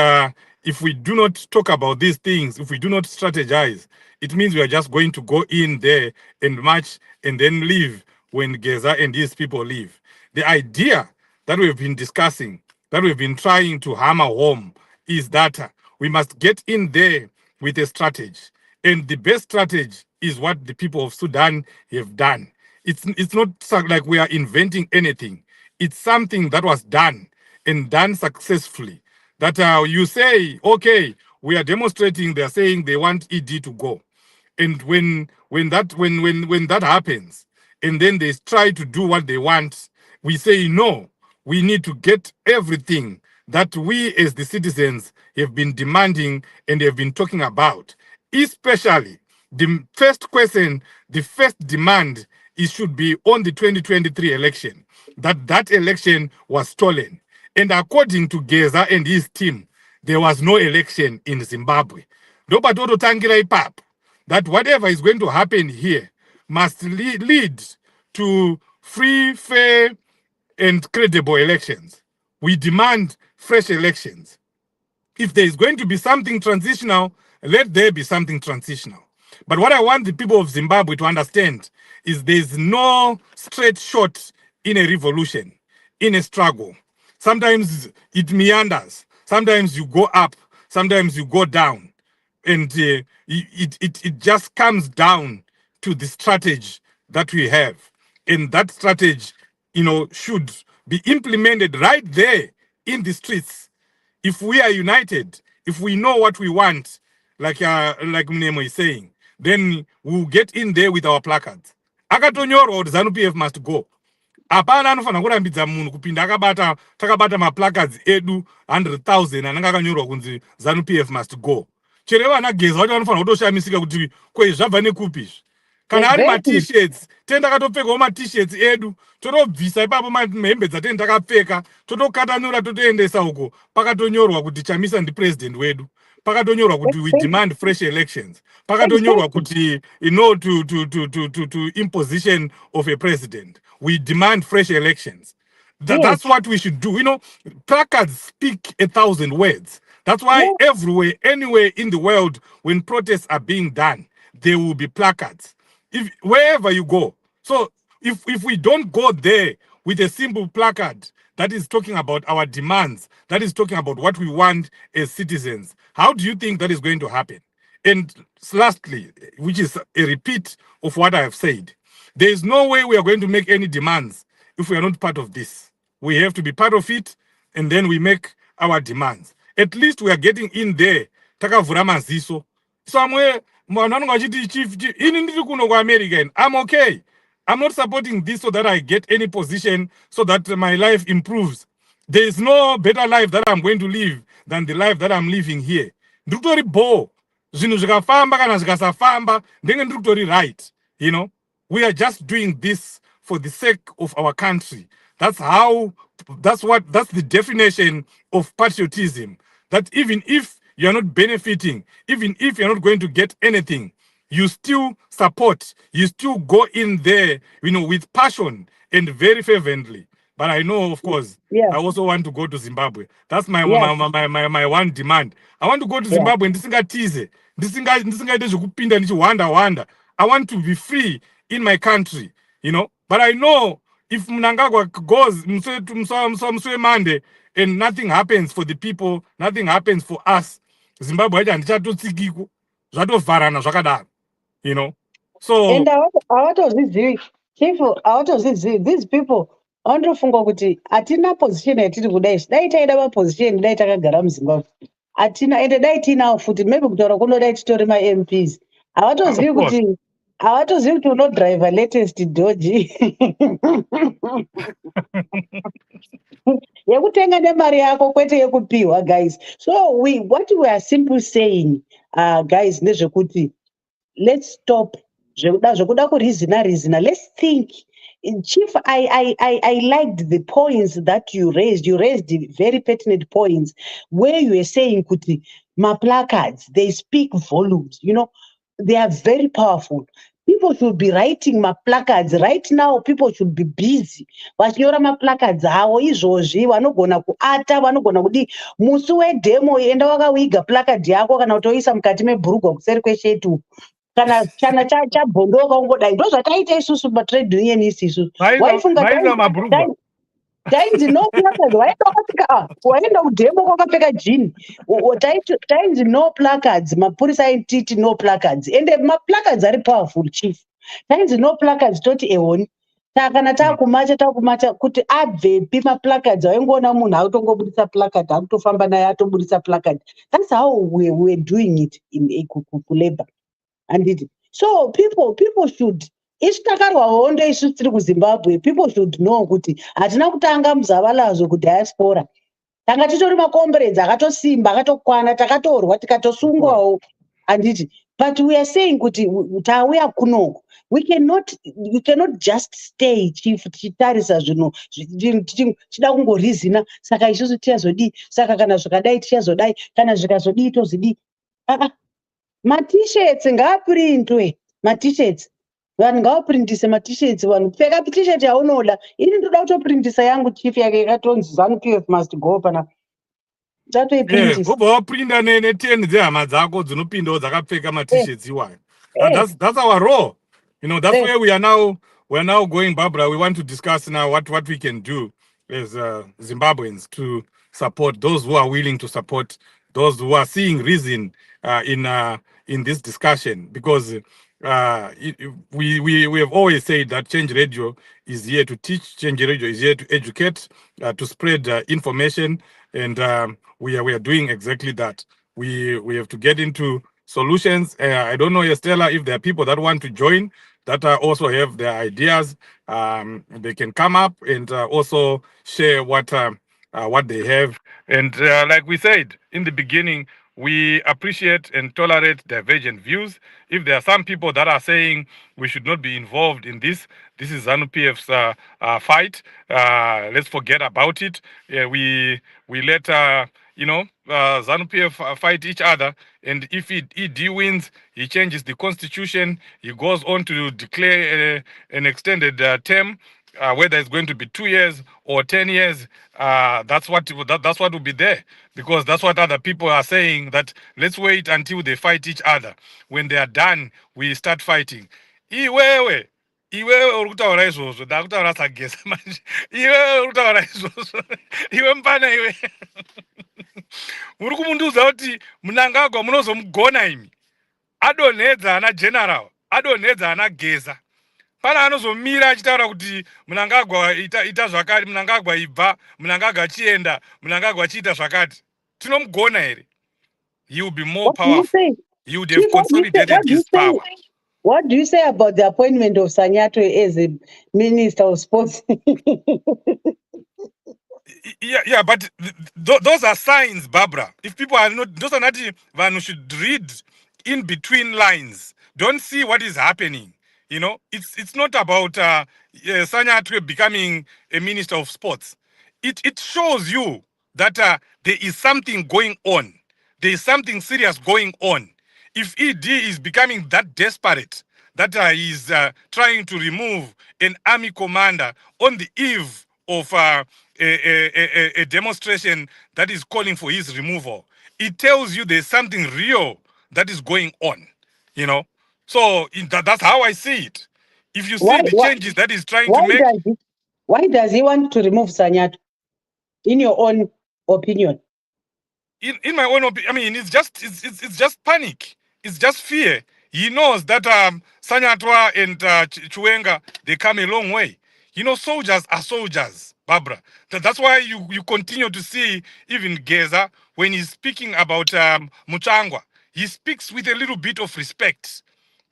if we do not talk about these things, if we do not strategize, it means we are just going to go in there and march and then leave when Geza and his people leave. The idea that we've been discussing, that we've been trying to hammer home, is that we must get in there with a strategy. And the best strategy is what the people of Sudan have done. It's not like we are inventing anything. It's something that was done and done successfully. That you say, okay, we are demonstrating, they're saying they want ED to go. And when that happens, and then they try to do what they want, we say no, we need to get everything that we as the citizens have been demanding and have been talking about. Especially the first question, the first demand, it should be on the 2023 election, that election was stolen. And according to Geza and his team, there was no election in Zimbabwe. Nobatoto tangira ipap, that whatever is going to happen here must lead to free, fair, and credible elections. We demand fresh elections. If there is going to be something transitional, let there be something transitional. But what I want the people of Zimbabwe to understand is there's no straight shot in a revolution, in a struggle. Sometimes it meanders. Sometimes you go up. Sometimes you go down. And it just comes down to the strategy that we have. And that strategy, should be implemented right there in the streets. If we are united, if we know what we want, like Mnemo is saying, then we'll get in there with our placards. Akatonyorwa kuti Zanu-PF must go. Hapana anofanira kurambidza munhu kupinda takabata maplacards edu 100,000 anenge akanyorwa kunzi Zanu-PF must go. Chero vana Geza vacho vanofanira kutoshamisika kuti kwei zvabva nekupizvi. Kana ari ma-t-shirts, tende takatopfekawo ma-t-shirts edu, totobvisa ipapo mahembe dzatende takapfeka, totokatanura totoendesa uko, pakatonyorwa kuti Chamisa ndipresident wedu. Pakatonyorwa kuti we demand fresh elections. Pakatonyorwa kuti to imposition of a president. We demand fresh elections. That's what we should do. Placards speak 1,000 words. That's why everywhere, anywhere in the world, when protests are being done, there will be placards. Wherever you go. So if we don't go there with a simple placard that is talking about our demands, that is talking about what we want as citizens, how do you think that is going to happen? And lastly, which is a repeat of what I have said, there is no way we are going to make any demands if we are not part of this. We have to be part of it, and then we make our demands. At least we are getting in there. Takavhura maziso. Somewhere, I'm okay. I'm not supporting this so that I get any position, so that my life improves. There is no better life that I'm going to live than the life that I'm living here. Ndikutori bo. Zvinhu zvikafamba kana zvikasafamba, ndenge ndikutori right. We are just doing this for the sake of our country. That's the definition of patriotism. That even if you're not benefiting, even if you're not going to get anything, you still support, you still go in there, with passion and very fervently. But I know, of course, I also want to go to Zimbabwe. That's my one demand. I want to go to Zimbabwe and I want to be free in my country, But I know if Mnangagwa goes Mswe and nothing happens for the people, nothing happens for us, Zimbabwe zvatovharana zvakadaro, So and awatozvizivi Chief, out of these people, vandofunga kuti hatina position yatiri kudai. Dai taida maposition dai takagara muZimbabwe. Hatina ende dai tinawo futi maybe kutaura kuno dai titori ma-MPs. Havatozivi kuti unodriver latest Dodge. Yekutenga nemari yako kwete yekupiwa, guys. So what we are simply saying, guys, ndezvekuti let's stop zvekuda kurizina. Let's think. Chief, I liked the points that you raised. You raised very pertinent points where you were saying kuti placards, they speak volumes. You know, they are very powerful. People should be writing placards right now. People should be busy vachinyora placards avo izvozvi. Vanogona kuata, vanogona kudi musi wedhemo enda wakawiga placard yako kana kutoisa mukati mebhurugwa kuseri kweshetu kana chana chabhondoka ungodai. Ndozvataita isusu matrade union isisu. Waifunga tainzi no placard, waenda kudhemo wakapfeka jini. Tainzi no placards, mapurisa aititi no placards. Ende maplacards ari powerful, Chief. Tainzi no placards toti ehoni. Kana takumacha kuti abvepi maplacards waingoona munhu akutongobudisa placard akutofamba naye atobudisa placard. That's how we're doing it in kulabor. And so people should, isu takarwa hondo isu tiri kuZimbabwe, people should know kuti hatina kutanga muzavalazo kudiaspora. Tanga titori makomberedzi akatosimba akatokwana takatorwa tikatosungwawo. But we are saying kuti tauya kunoku, we cannot just stay, Chief, tichitarisa zvino tichida kungorizina saka isusu tichazodii, saka kana zvikadai tichazodai, kana zvikazodii tozidii. T-shirts ngaaprintwe, t-shirts vanhu ngavaprintise t-shirts. Vanhu pfeka t-shirt yaunoda. Ini ndoda kutoprintisa yangu, Chief, yake yakatonzi Zanu-PF must go pana. Ndatoiprintisa. Ubva waprinta ne10 dzehama dzako dzinopindawo dzakapfeka t-shirts iwayo. That's our role. You know, that's where we are now going, Barbara. We want to discuss now what we can do as Zimbabweans to support those who are willing to support those who are seeing reason in this discussion, because we have always said that Change Radio is here to teach, Change Radio is here to educate, to spread information, and we are doing exactly that. We have to get into solutions. I don't know, Estella, if there are people that want to join that also have their ideas. They can come up and also share what they have. And like we said in the beginning, we appreciate and tolerate divergent views. If there are some people that are saying we should not be involved in this is Zanu-PF's fight. Let's forget about it. We let Zanu-PF fight each other, and if ED wins, he changes the constitution. He goes on to declare an extended term. Whether it's going to be 2 years or 10 years, that's what will be there, because that's what other people are saying, that let's wait until they fight each other. When they are done, we start fighting. Iwewe uri kutaura izvozvo, ndakutaura sageza manje. Iwewe uri kutaura izvozvo. Iwe mpana iwe. Uri kumunduza kuti Mnangagwa munozomugona imi. Adonhedza ana general, adonhedza ana Geza. Pana anozomira achitaura kuti Mnangagwa ita zvakati, Mnangagwa ibva, Mnangagwa chienda, Mnangagwa chiita zvakati. Tinomugona here. He will be more powerful. He would have consolidated his power. What do you say about the appointment of Sanyato as a Minister of Sports? Yeah, but those are signs, Barbara. If people are not, those are not, one should read in between lines. Don't see what is happening. You know, it's not about Sanyato becoming a Minister of Sports. It shows you that there is something going on. There is something serious going on. If ED is becoming that desperate, that he is trying to remove an army commander on the eve of a demonstration that is calling for his removal, it tells you there's something real that is going on, you know. So that's how I see it. If you see the changes that he's trying to make. Why does he want to remove Sanyato, in your own opinion? In my own opinion, I mean, it's just panic. It's just fear. He knows that Sanyatwa and Chuenga, they come a long way. You know, soldiers are soldiers, Barbara. That's why you continue to see even Geza, when he's speaking about Muchangwa, he speaks with a little bit of respect,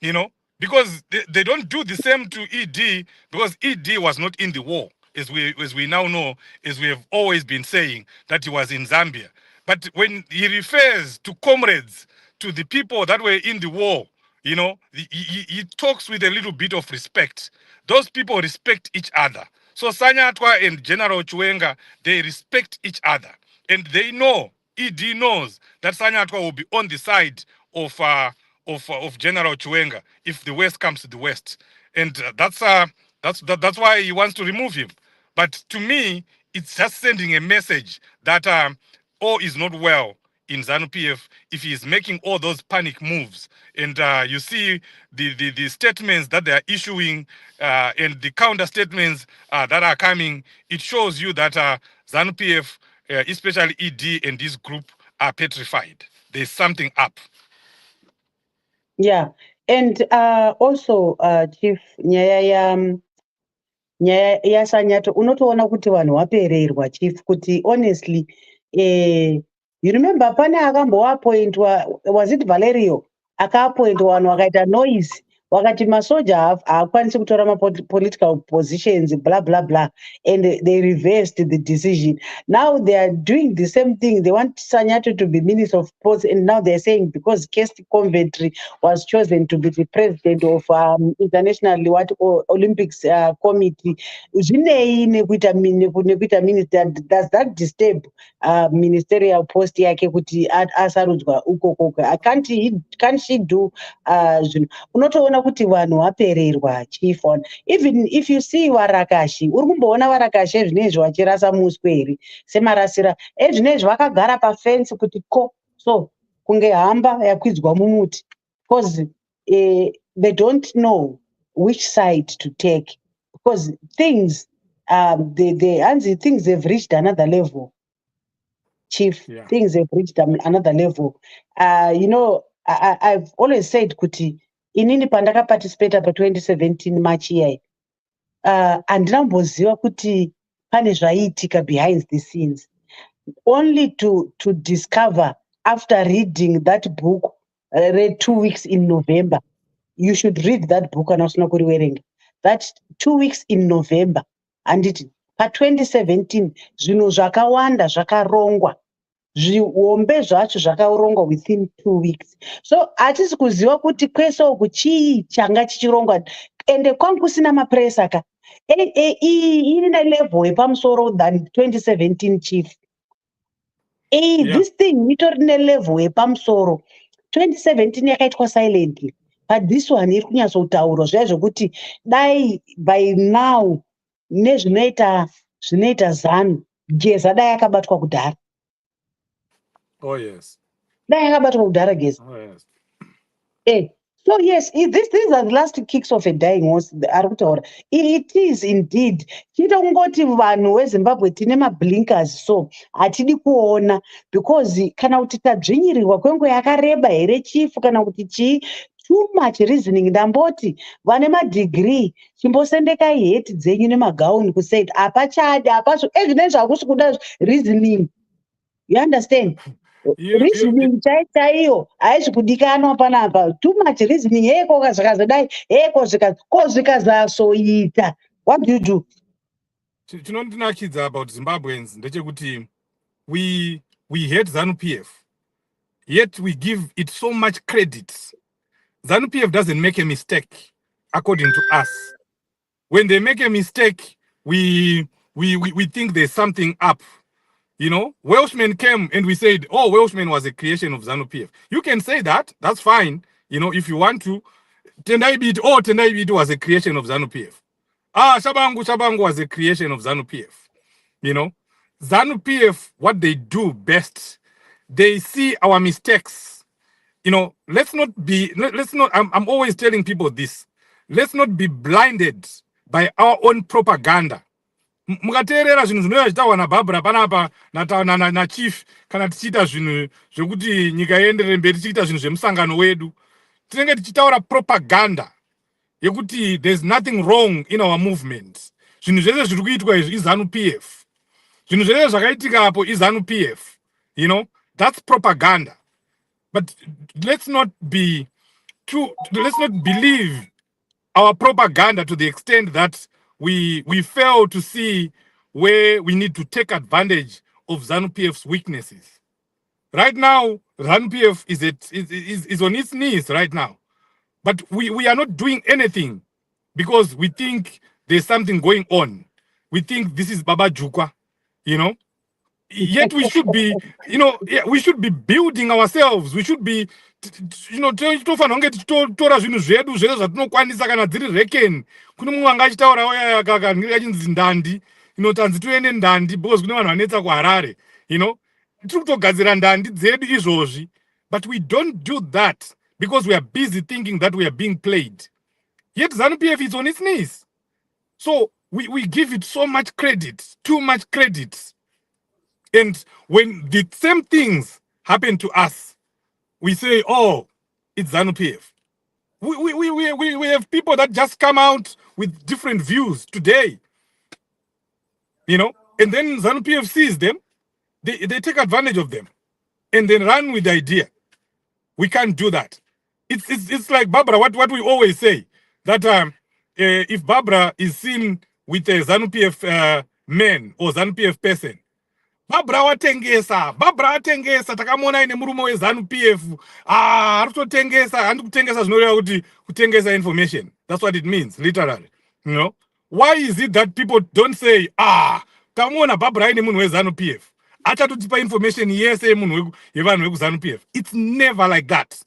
you know, because they don't do the same to ED, because ED was not in the war, as we now know, as we have always been saying, that he was in Zambia. But when he refers to comrades, to the people that were in the war, you know, he talks with a little bit of respect. Those people respect each other. So Sanyatwa and General Chuenga, they respect each other. And they know, ED knows, that Sanyatwa will be on the side of General Chuenga if the West comes to the West. And that's why he wants to remove him. But to me, it's just sending a message that all is not well in Zanu-PF if he is making all those panic moves. And you see the statements that they are issuing and the counter statements that are coming. It shows you that Zanu-PF, especially ED and this group, are petrified. There's something up. Yeah. And also, Chief, nyaya yaSanyato unotoona kuti vanhu vapererwa, Chief, kuti honestly, you remember pane akamboapointwa, was it Valerio, akaapointwa vanhu vakaita noise, vakati masoja haakwanisi kutora political positions, blah blah blah, and they reversed the decision. Now they are doing the same thing. They want Sanyato to be Minister of Sports, and now they're saying because Kirsty Coventry was chosen to be the president of International Olympics Committee. Zvinei nekuita minister, does that disturb ministerial post yake kuti asarudzwa ukoko? Can't she do zvinhu? Unotoona kuti vanhu vapererwa, Chief. Even if you see Varakashi, uri kumboona Varakashi ezvinezvi vachirasa muswe here semarasira ezvinezvi vakagara pafence kuti ko, so kunge hamba yakwidzwa mumuti, because they don't know which side to take, because things things have reached another level, Chief. Yeah. Things have reached another level. You know, I've always said kuti inini pandaka participate pa 2017 March iyai, andinamboziva kuti pane zvaiitika behind the scenes, only to discover after reading that book, read 2 weeks in November. You should read that book kana usina kuriwerenga. That 2 weeks in November, anditi pa 2017 zvinhu zvakawanda zvakarongwa, zviombe zvacho zvakarongwa within 2 weeks. So hatisi kuziva kuti kwese uku chii changa chichirongwa, ende kwangu kusina mapresa ka ine level yepamusoro than 2017, Chief. Yeah. This thing itorine level yepamusoro. 2017 yakaitwa silently, but this one iri kunyatsotaurwa zviya zvokuti dai by now nezvinoita Zanu, Geza dai akabatwa kudhara. Oh, yes. Dai akabatwa kudhara Geza. Oh, yes. So yes, these are the last kicks of a dying horse. It is indeed. Chita kungoti vanhu veZimbabwe tine mablinkers, so hatidi kuona, because kana kuti tadzvinyirirwa kwenguva yakareba here, Chief, kana kuti chii, too much reasoning. Ndamboti vane madegree chimbosendeka heti dzenyu nemagauni kusaid apachadi apacho ezvinezvi hakusi kuda reasoning. You understand? Reasoning chaiyo haisi kudikanwa panapa. Too much reasoning. Heko zvakazodai, heko zvikazasoita. What do you do? Chinondinakidza about Zimbabweans ndechekuti we hate Zanu-PF, yet we give it so much credit. Zanu-PF doesn't make a mistake, according to us. When they make a mistake, we think there's something up. You know, Welshman came and we said, oh, Welshman was a creation of Zanu-PF. You can say that, that's fine. You know, if you want to. Tendai Biti was a creation of Zanu-PF. Shabangu was a creation of Zanu-PF. You know, Zanu-PF, what they do best, they see our mistakes. You know, I'm always telling people this. Let's not be blinded by our own propaganda. Mukateerera zvinhu zvinova zvitaurwa naBarbara panapa naChief kana tichiita zvinhu zvokuti nyika ienderere mberi tichiita zvinhu zvemusangano wedu. tinenge tichitaura propaganda yekuti there's nothing wrong in our movement. Zvinhu zvese zviri kuitwa izvi iZanu-PF. Zvinhu zvese zvakaitika apo iZanu-PF. You know, that's propaganda. But let's not believe our propaganda to the extent that we fail to see where we need to take advantage of Zanu-PF's weaknesses. Right now, Zanu-PF is on its knees right now. But we are not doing anything because we think there's something going on. We think this is Baba Jukwa, you know. Yet we should be, we should be building ourselves. We should be, tofanira kunge tichitora zvinhu zvedu zvese zvatinokwanisa kana dziri reckon. Kune mumwe anga achitaurawo kange kachinzi ndandi, tanzi tuende ndandi because kune vanhu vanetsa kuHarare, tiri kutogadzira ndandi dzedu izvozvi. But we don't do that because we are busy thinking that we are being played. Yet Zanu-PF is on its knees. So we give it so much credit, too much credit. And when the same things happen to us, we say, oh, it's Zanu-PF. We have people that just come out with different views today. And then Zanu-PF sees them, they take advantage of them, and then run with the idea. We can't do that. It's like Barbara, what we always say, that if Barbara is seen with a Zanu-PF man or Zanu-PF person, Barbara watengesa, takamona ine murume weZanu-PF, arikutotengesa, handikutengesa zvinoreva kuti kutengesa information. That's what it means, literally. Why is it that people don't say, tamona Barbara ine munhu weZanu-PF, achatotipa information yese yevanhu vekuZanu-PF? It's never like that.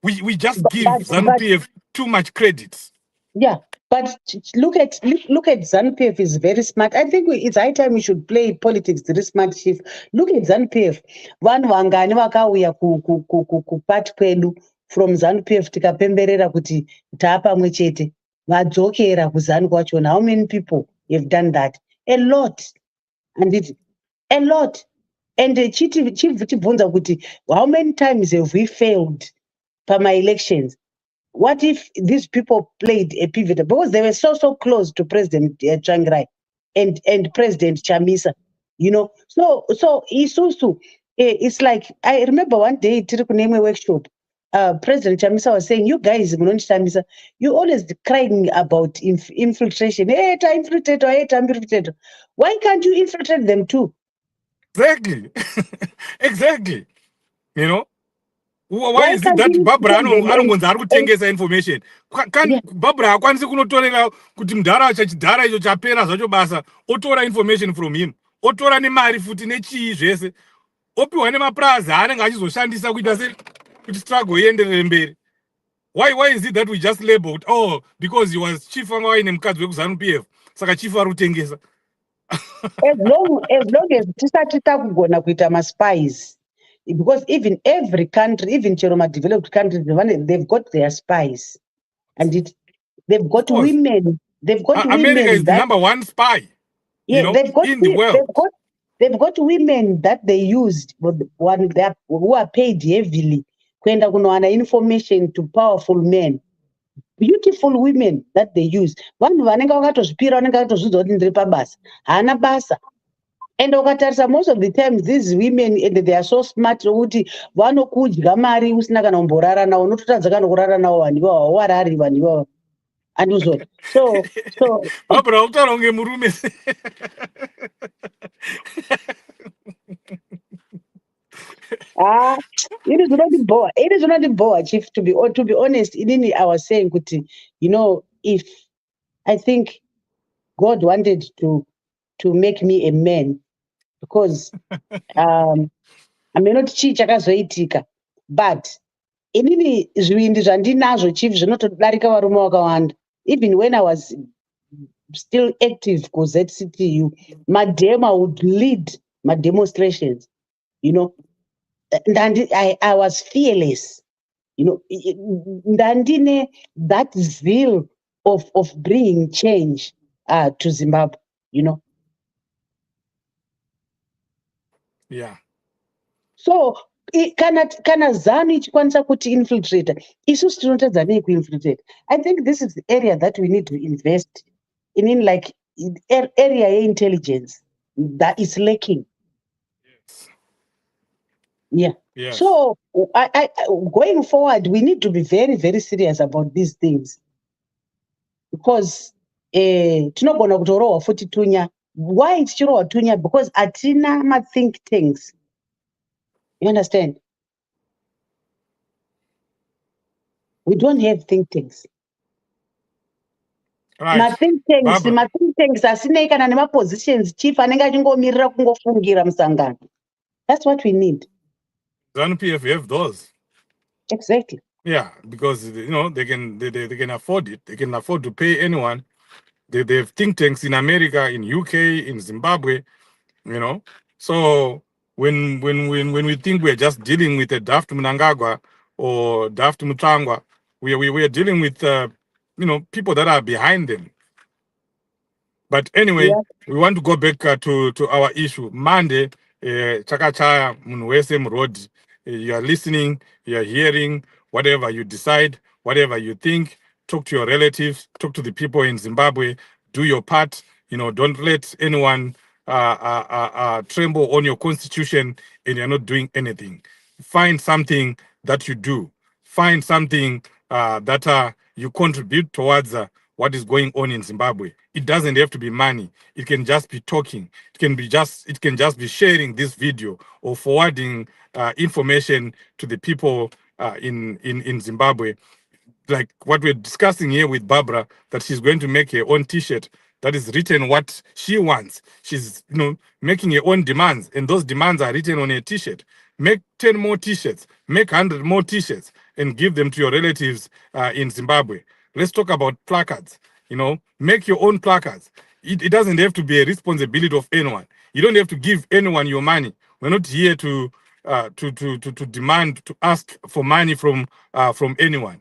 We just give Zanu-PF too much credit. Yeah, but look at Zanu-PF is very smart. I think it's high time we should play politics very smart, chief. Look at Zanu-PF. Vanhu vangani vakauya kupati kwedu from Zanu-PF tikapemberera kuti taapamwe chete. Vadzokera kuZanu kwachona. How many people have done that? A lot. A lot. And chief chibvunza kuti how many times have we failed my elections? What if these people played a pivotal? Because they were so close to President Changrai and President Chamisa, So Isusu, it's like, I remember one day, Tirikuneme workshop, President Chamisa was saying, you guys, Chamisa, you always crying about infiltration. Hey, infiltrator. Why can't you infiltrate them too? Exactly. Exactly. Why is it that Barbara anongonzi ari kutengesa information? Barbara hakwanisi kunotorera kuti mudhara chidhara icho chapera zvacho basa, otora information from him, otora nemari futi nechii zvese, opiwa nemaprazi aanenge achizoshandisa kuita kuti struggle ienderere mberi. Why is it that we just labeled, because he was chief anga waine mukadzi wekuZanu-PF, saka chief ari kutengesa? As long as tisati takugona kuita maspies. Because even every country, even Chiroma developed countries, they've got their spies, and they've got women. They've got America women is the number one spy. They've got in the world. They've got women that they used who are paid heavily. Kwenda kunowana information to powerful men, beautiful women that they use. Vanhu vanenge vakatozvipira vanenge vakatozvidza kuti ndiri pabasa, haana basa. And most of the times these women, and they are so smart kuti vanokudya mari usina kana kumborara nawo, unototadza kana kurara nawo vanhu ivavo, hawarari vanhu ivavo. Anduzvo. So Barbara utaura kunge murume. It is not the bore, chief, to be honest. I was saying kuti, if I think God wanted to make me a man, because not chii chakazoitika, but inini zvivindi zvandinazvo chief zvinotodarika varume vakawanda. Even when I was still active ku ZCTU, Madema would lead my demonstrations, and I was fearless, ndandine that zeal of bringing change to Zimbabwe, Yeah. So kana Zanu ichikwanisa kuti infiltrate, isusu tinotadza nei kuinfiltrate. I think this is the area that we need to invest in like area intelligence that is lacking. Yeah. Yes. So I going forward, we need to be very, very serious about these things, because tinogona kutorohwa futi tunya. Why tichirohwa tunya? Because atina ma think tanks. You understand? We don't have think tanks. Right. Ma think tanks Barbara. asinei kana nema positions chief anenge achingomirira kungofungira musangano. That's what we need. Zanu-PF have those. Exactly. Yeah, because they can afford it. They can afford to pay anyone. They have think tanks in America, in UK, in Zimbabwe. So when we think we're just dealing with a Daft Mnangagwa or Daft Mutangwa, we are dealing with people that are behind them. But anyway, Yeah. we want to go back to our issue. Monday, Chakachaya Munwesem Road. You are listening, you are hearing, whatever you decide, whatever you think. Talk to your relatives, talk to the people in Zimbabwe. Do your part. Don't let anyone tremble on your constitution and you're not doing anything. Find something that you do. Find something that you contribute towards what is going on in Zimbabwe. It doesn't have to be money. It can just be talking. It can just be sharing this video or forwarding information to the people in Zimbabwe. Like what we're discussing here with Barbara, that she's going to make her own T-shirt that is written what she wants. She's making her own demands, and those demands are written on a T-shirt. Make 10 more T-shirts, make 100 more T-shirts, and give them to your relatives in Zimbabwe. Let's talk about placards. Make your own placards. It doesn't have to be a responsibility of anyone. You don't have to give anyone your money. We're not here to demand, to ask for money from anyone.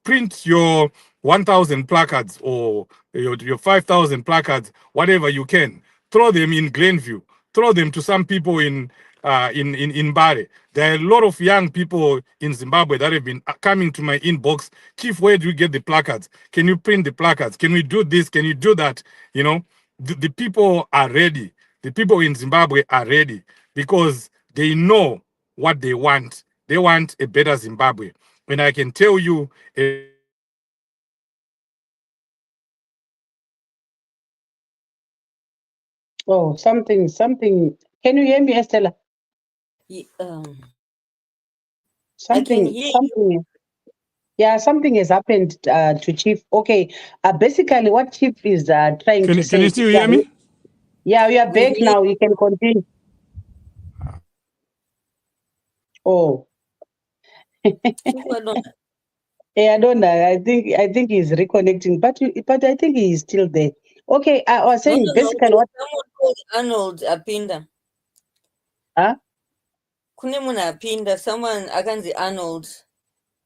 Print your 1,000 placards or your 5,000 placards, whatever you can. Throw them in Glenview. Throw them to some people in Bari. There are a lot of young people in Zimbabwe that have been coming to my inbox. Chief, where do you get the placards? Can you print the placards? Can we do this? Can you do that? The people are ready. The people in Zimbabwe are ready because they know what they want. They want a better Zimbabwe. And I can tell you, Oh, something. Can you hear me, Estella? I can Something. hear you. Something. Yeah, something has happened to Chief. Okay. Basically, what Chief is trying to say. Can you still hear me? Yeah, we are We back hear now. You can continue. Oh. Chief, I don't know. Yeah, I don't know. I think he's reconnecting, but I think he is still there. Okay, I was saying No, basically what. someone called Arnold Apinda. Huh? Kune munhu apinda, someone akanzi Arnold,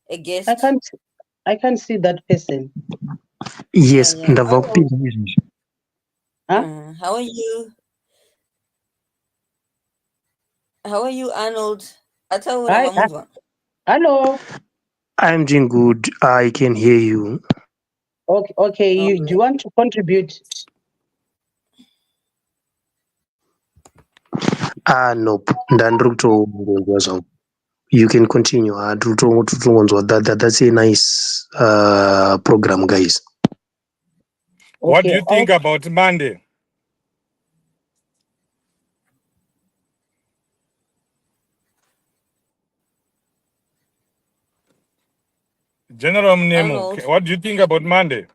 a guest. I can't see that person. Yes, Yeah. ndabva Arnold, kupinda izvozvi. Huh? how are you? How are you, Arnold? Ataura Hi. vamubva. Hello. I'm doing good. I can hear you. Okay. Do you want to contribute? Nope. Ndandiri kutongonzwa zvangu. You can continue. Totongonzwa that's a nice program, guys. What do Okay. you think about Monday? General Mnemo, Arnold. what do you think about Monday?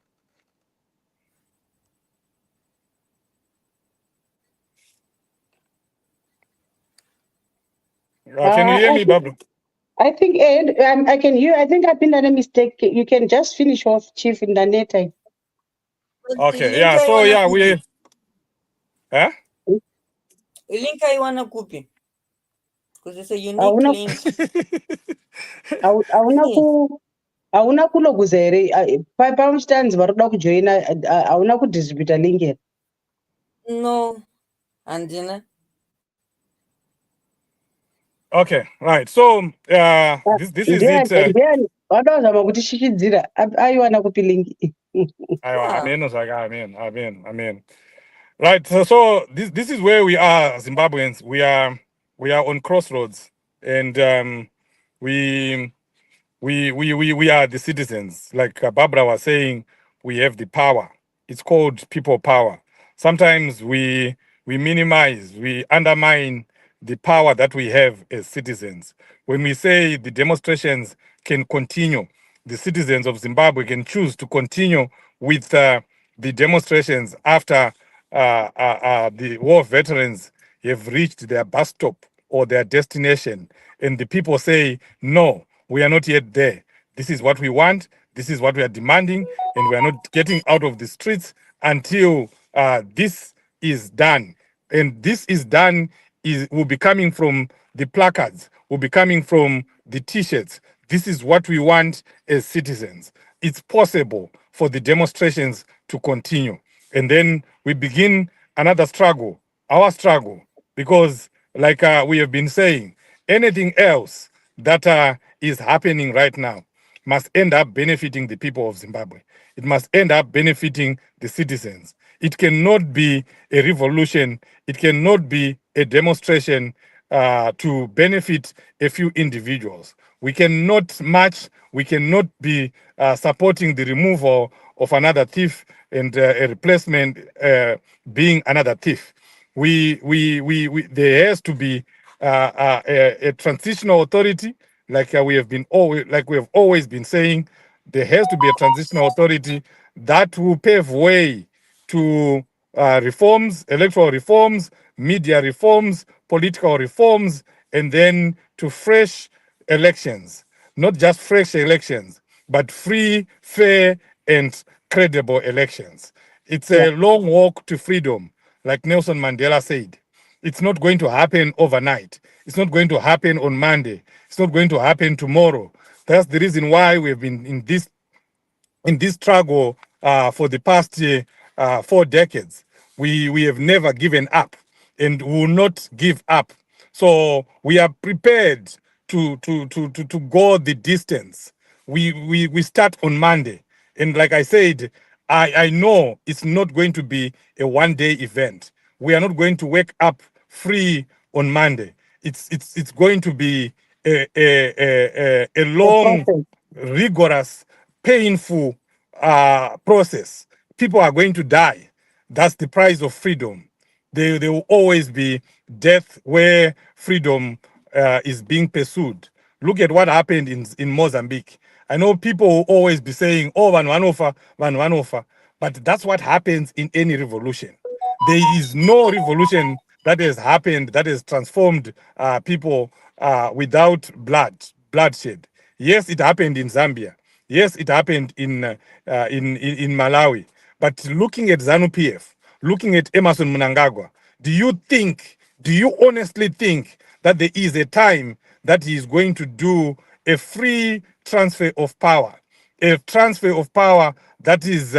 Can you hear me, Babu? I think I can hear. I think I've been a mistake. You can just finish off, Chief, in the net. Okay, yeah. So yeah, we. Huh? Ilinka iwana kupi? Because it's a unique link. hauna kuloguza here pamuchitanzi varoda kujoina hauna kudhistributa link here? No, handina. Okay, right. So this is it. Ndiani wadazama kutishikidzira aiwana kupi lingi. Ah, I mean. Right. So this is where we are, Zimbabweans. We are on crossroads, and we we are the citizens. Like Barbara was saying, we have the power. It's called people power. Sometimes we minimize, we undermine the power that we have as citizens. When we say the demonstrations can continue, the citizens of Zimbabwe can choose to continue with the demonstrations after the war veterans have reached their bus stop or their destination, and the people say, no, we are not yet there. This is what we want. This is what we are demanding, and we are not getting out of the streets until this is done. And this is done is will be coming from the placards, will be coming from the T-shirts. This is what we want as citizens. It's possible for the demonstrations to continue, and then we begin another struggle, our struggle, because like we have been saying, anything else that is happening right now must end up benefiting the people of Zimbabwe. It must end up benefiting the citizens. It cannot be a revolution. It cannot be a demonstration to benefit a few individuals. We cannot march. We cannot be supporting the removal of another thief and a replacement being another thief. There has to be a transitional authority, like we have always been saying. There has to be a transitional authority that will pave way to reforms, electoral reforms, media reforms, political reforms, and then to fresh elections. Not just fresh elections, but free, fair, and credible elections. It's Yeah. a long walk to freedom, like Nelson Mandela said. It's not going to happen overnight. It's not going to happen on Monday. It's not going to happen tomorrow. That's the reason why we've been in this struggle for the past 4 decades. We have never given up and will not give up. So we are prepared to go the distance. We start on Monday. And like I said, I know it's not going to be a one-day event. We are not going to wake up free on Monday. It's going to be a The long, process. rigorous, painful process. People are going to die. That's the price of freedom. There will always be death where freedom is being pursued. Look at what happened in Mozambique. I know people will always be saying, oh, one offer, but that's what happens in any revolution. There is no revolution that has happened that has transformed people without bloodshed. Yes, it happened in Zambia. Yes, it happened in Malawi. But looking at Zanu-PF, looking at Emerson Mnangagwa, do you honestly think that there is a time that he is going to do a free transfer of power, a transfer of power that is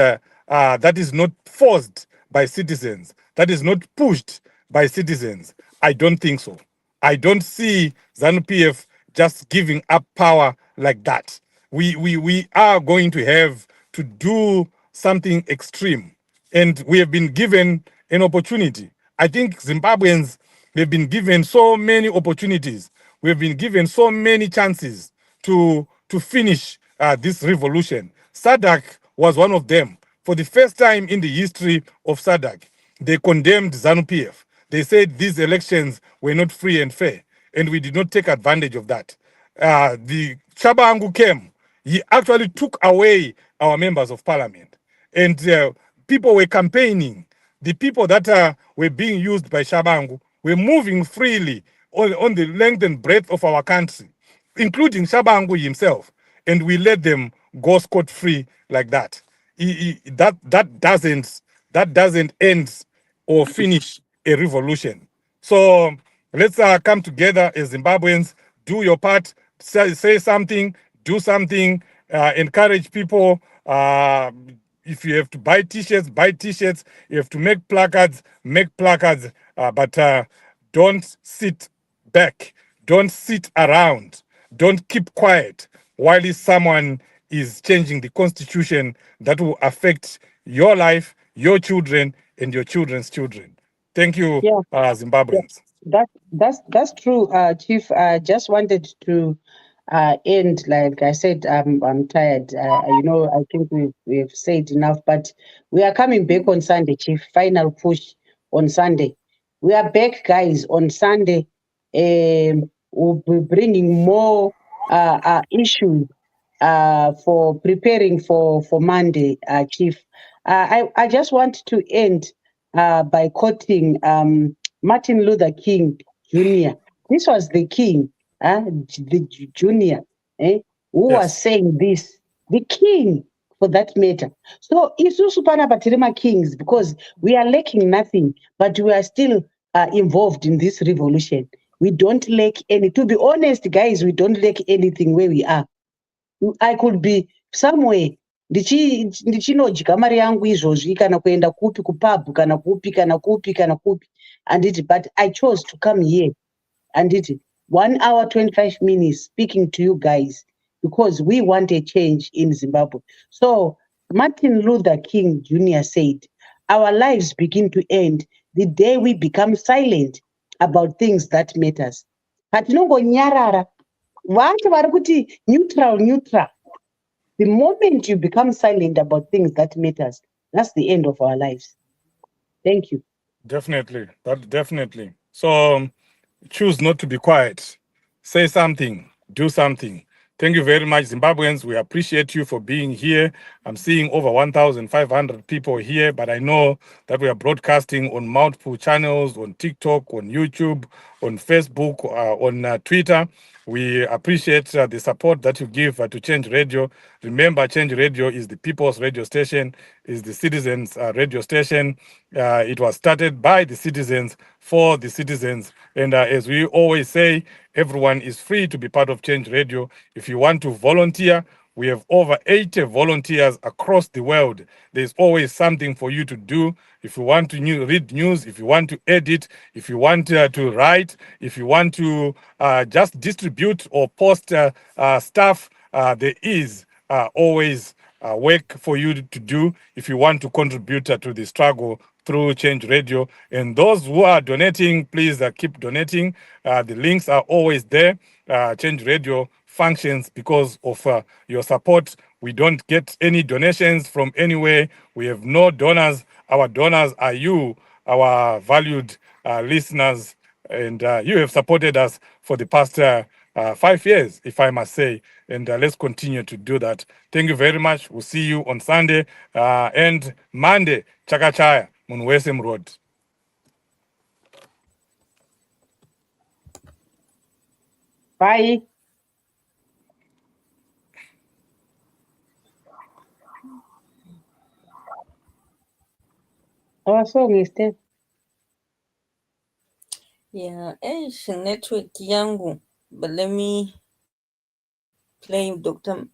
not forced by citizens, that is not pushed by citizens? I don't think so. I don't see ZANU-PF just giving up power like that. We are going to have to do something extreme, and we have been given an opportunity. I think Zimbabweans have been given so many opportunities. We have been given so many chances to finish this revolution. SADC was one of them. For the first time in the history of SADC, they condemned ZANU-PF. They said these elections were not free and fair, and we did not take advantage of that. The Chabangu came. He actually took away our members of parliament, and people were campaigning. The people that were being used by Shabangu were moving freely on the length and breadth of our country, including Shabangu himself, and we let them go scot-free like that. That doesn't end or finish a revolution. So let's come together as Zimbabweans, do your part, say something, do something, encourage people. If you have to buy T-shirts, buy T-shirts. You have to make placards, make placards. But don't sit back. Don't sit around. Don't keep quiet while someone is changing the constitution that will affect your life, your children, and your children's children. Thank you, Yeah, yeah. Zimbabweans. That's true, Chief. Just wanted to end. Like I said, I'm tired. I think we've said enough, but we are coming back on Sunday, Chief. Final push on Sunday. We are back, guys, on Sunday. We'll be bringing more issues for preparing for Monday, Chief. I just want to end by quoting Martin Luther King Jr. This was the king, the junior, who was Yes, saying this, the king for that matter. So, isusu panapa tiri kings because we are lacking nothing, but we are still involved in this revolution. We don't lack any. To be honest, guys, we don't lack anything where we are. I could be somewhere ndichinodya mari yangu izvozvi kana kuenda kupi kupubhu kana kupi kana kupi kana kupi handiti, but I chose to come here handiti 1 hour 25 minutes speaking to you guys because we want a change in Zimbabwe. So Martin Luther King Jr. said, our lives begin to end the day we become silent about things that matters. Patinongonyarara vantu vari kuti neutral. The moment you become silent about things that matters, that's the end of our lives. Thank you. definitely. Definitely. So choose not to be quiet. Say something, do something. Thank you very much, Zimbabweans. We appreciate you for being here. I'm seeing over 1,500 people here, but I know that we are broadcasting on multiple channels, on TikTok, on YouTube, on Facebook, on Twitter. We appreciate the support that you give to Change Radio. Remember, Change Radio is the people's radio station, is the citizens' radio station. It was started by the citizens for the citizens. And as we always say, everyone is free to be part of Change Radio. If you want to volunteer, we have over 80 volunteers across the world. There's always something for you to do. If you want to read news, if you want to edit, if you want to write, if you want to just distribute or post stuff, there is always work for you to do if you want to contribute to the struggle through Change Radio. And those who are donating, please keep donating. The links are always there. Change Radio functions because of your support. We don't get any donations from anywhere. We have no donors. Our donors are you, our valued listeners, and you have supported us for the past 5 years, if I must say, and let's continue to do that. Thank you very much. We'll see you on Sunday and Monday, Chakachaya, Munwesem Road. Bye. Our song is there. Yeah, network yangu. But let me play Dr.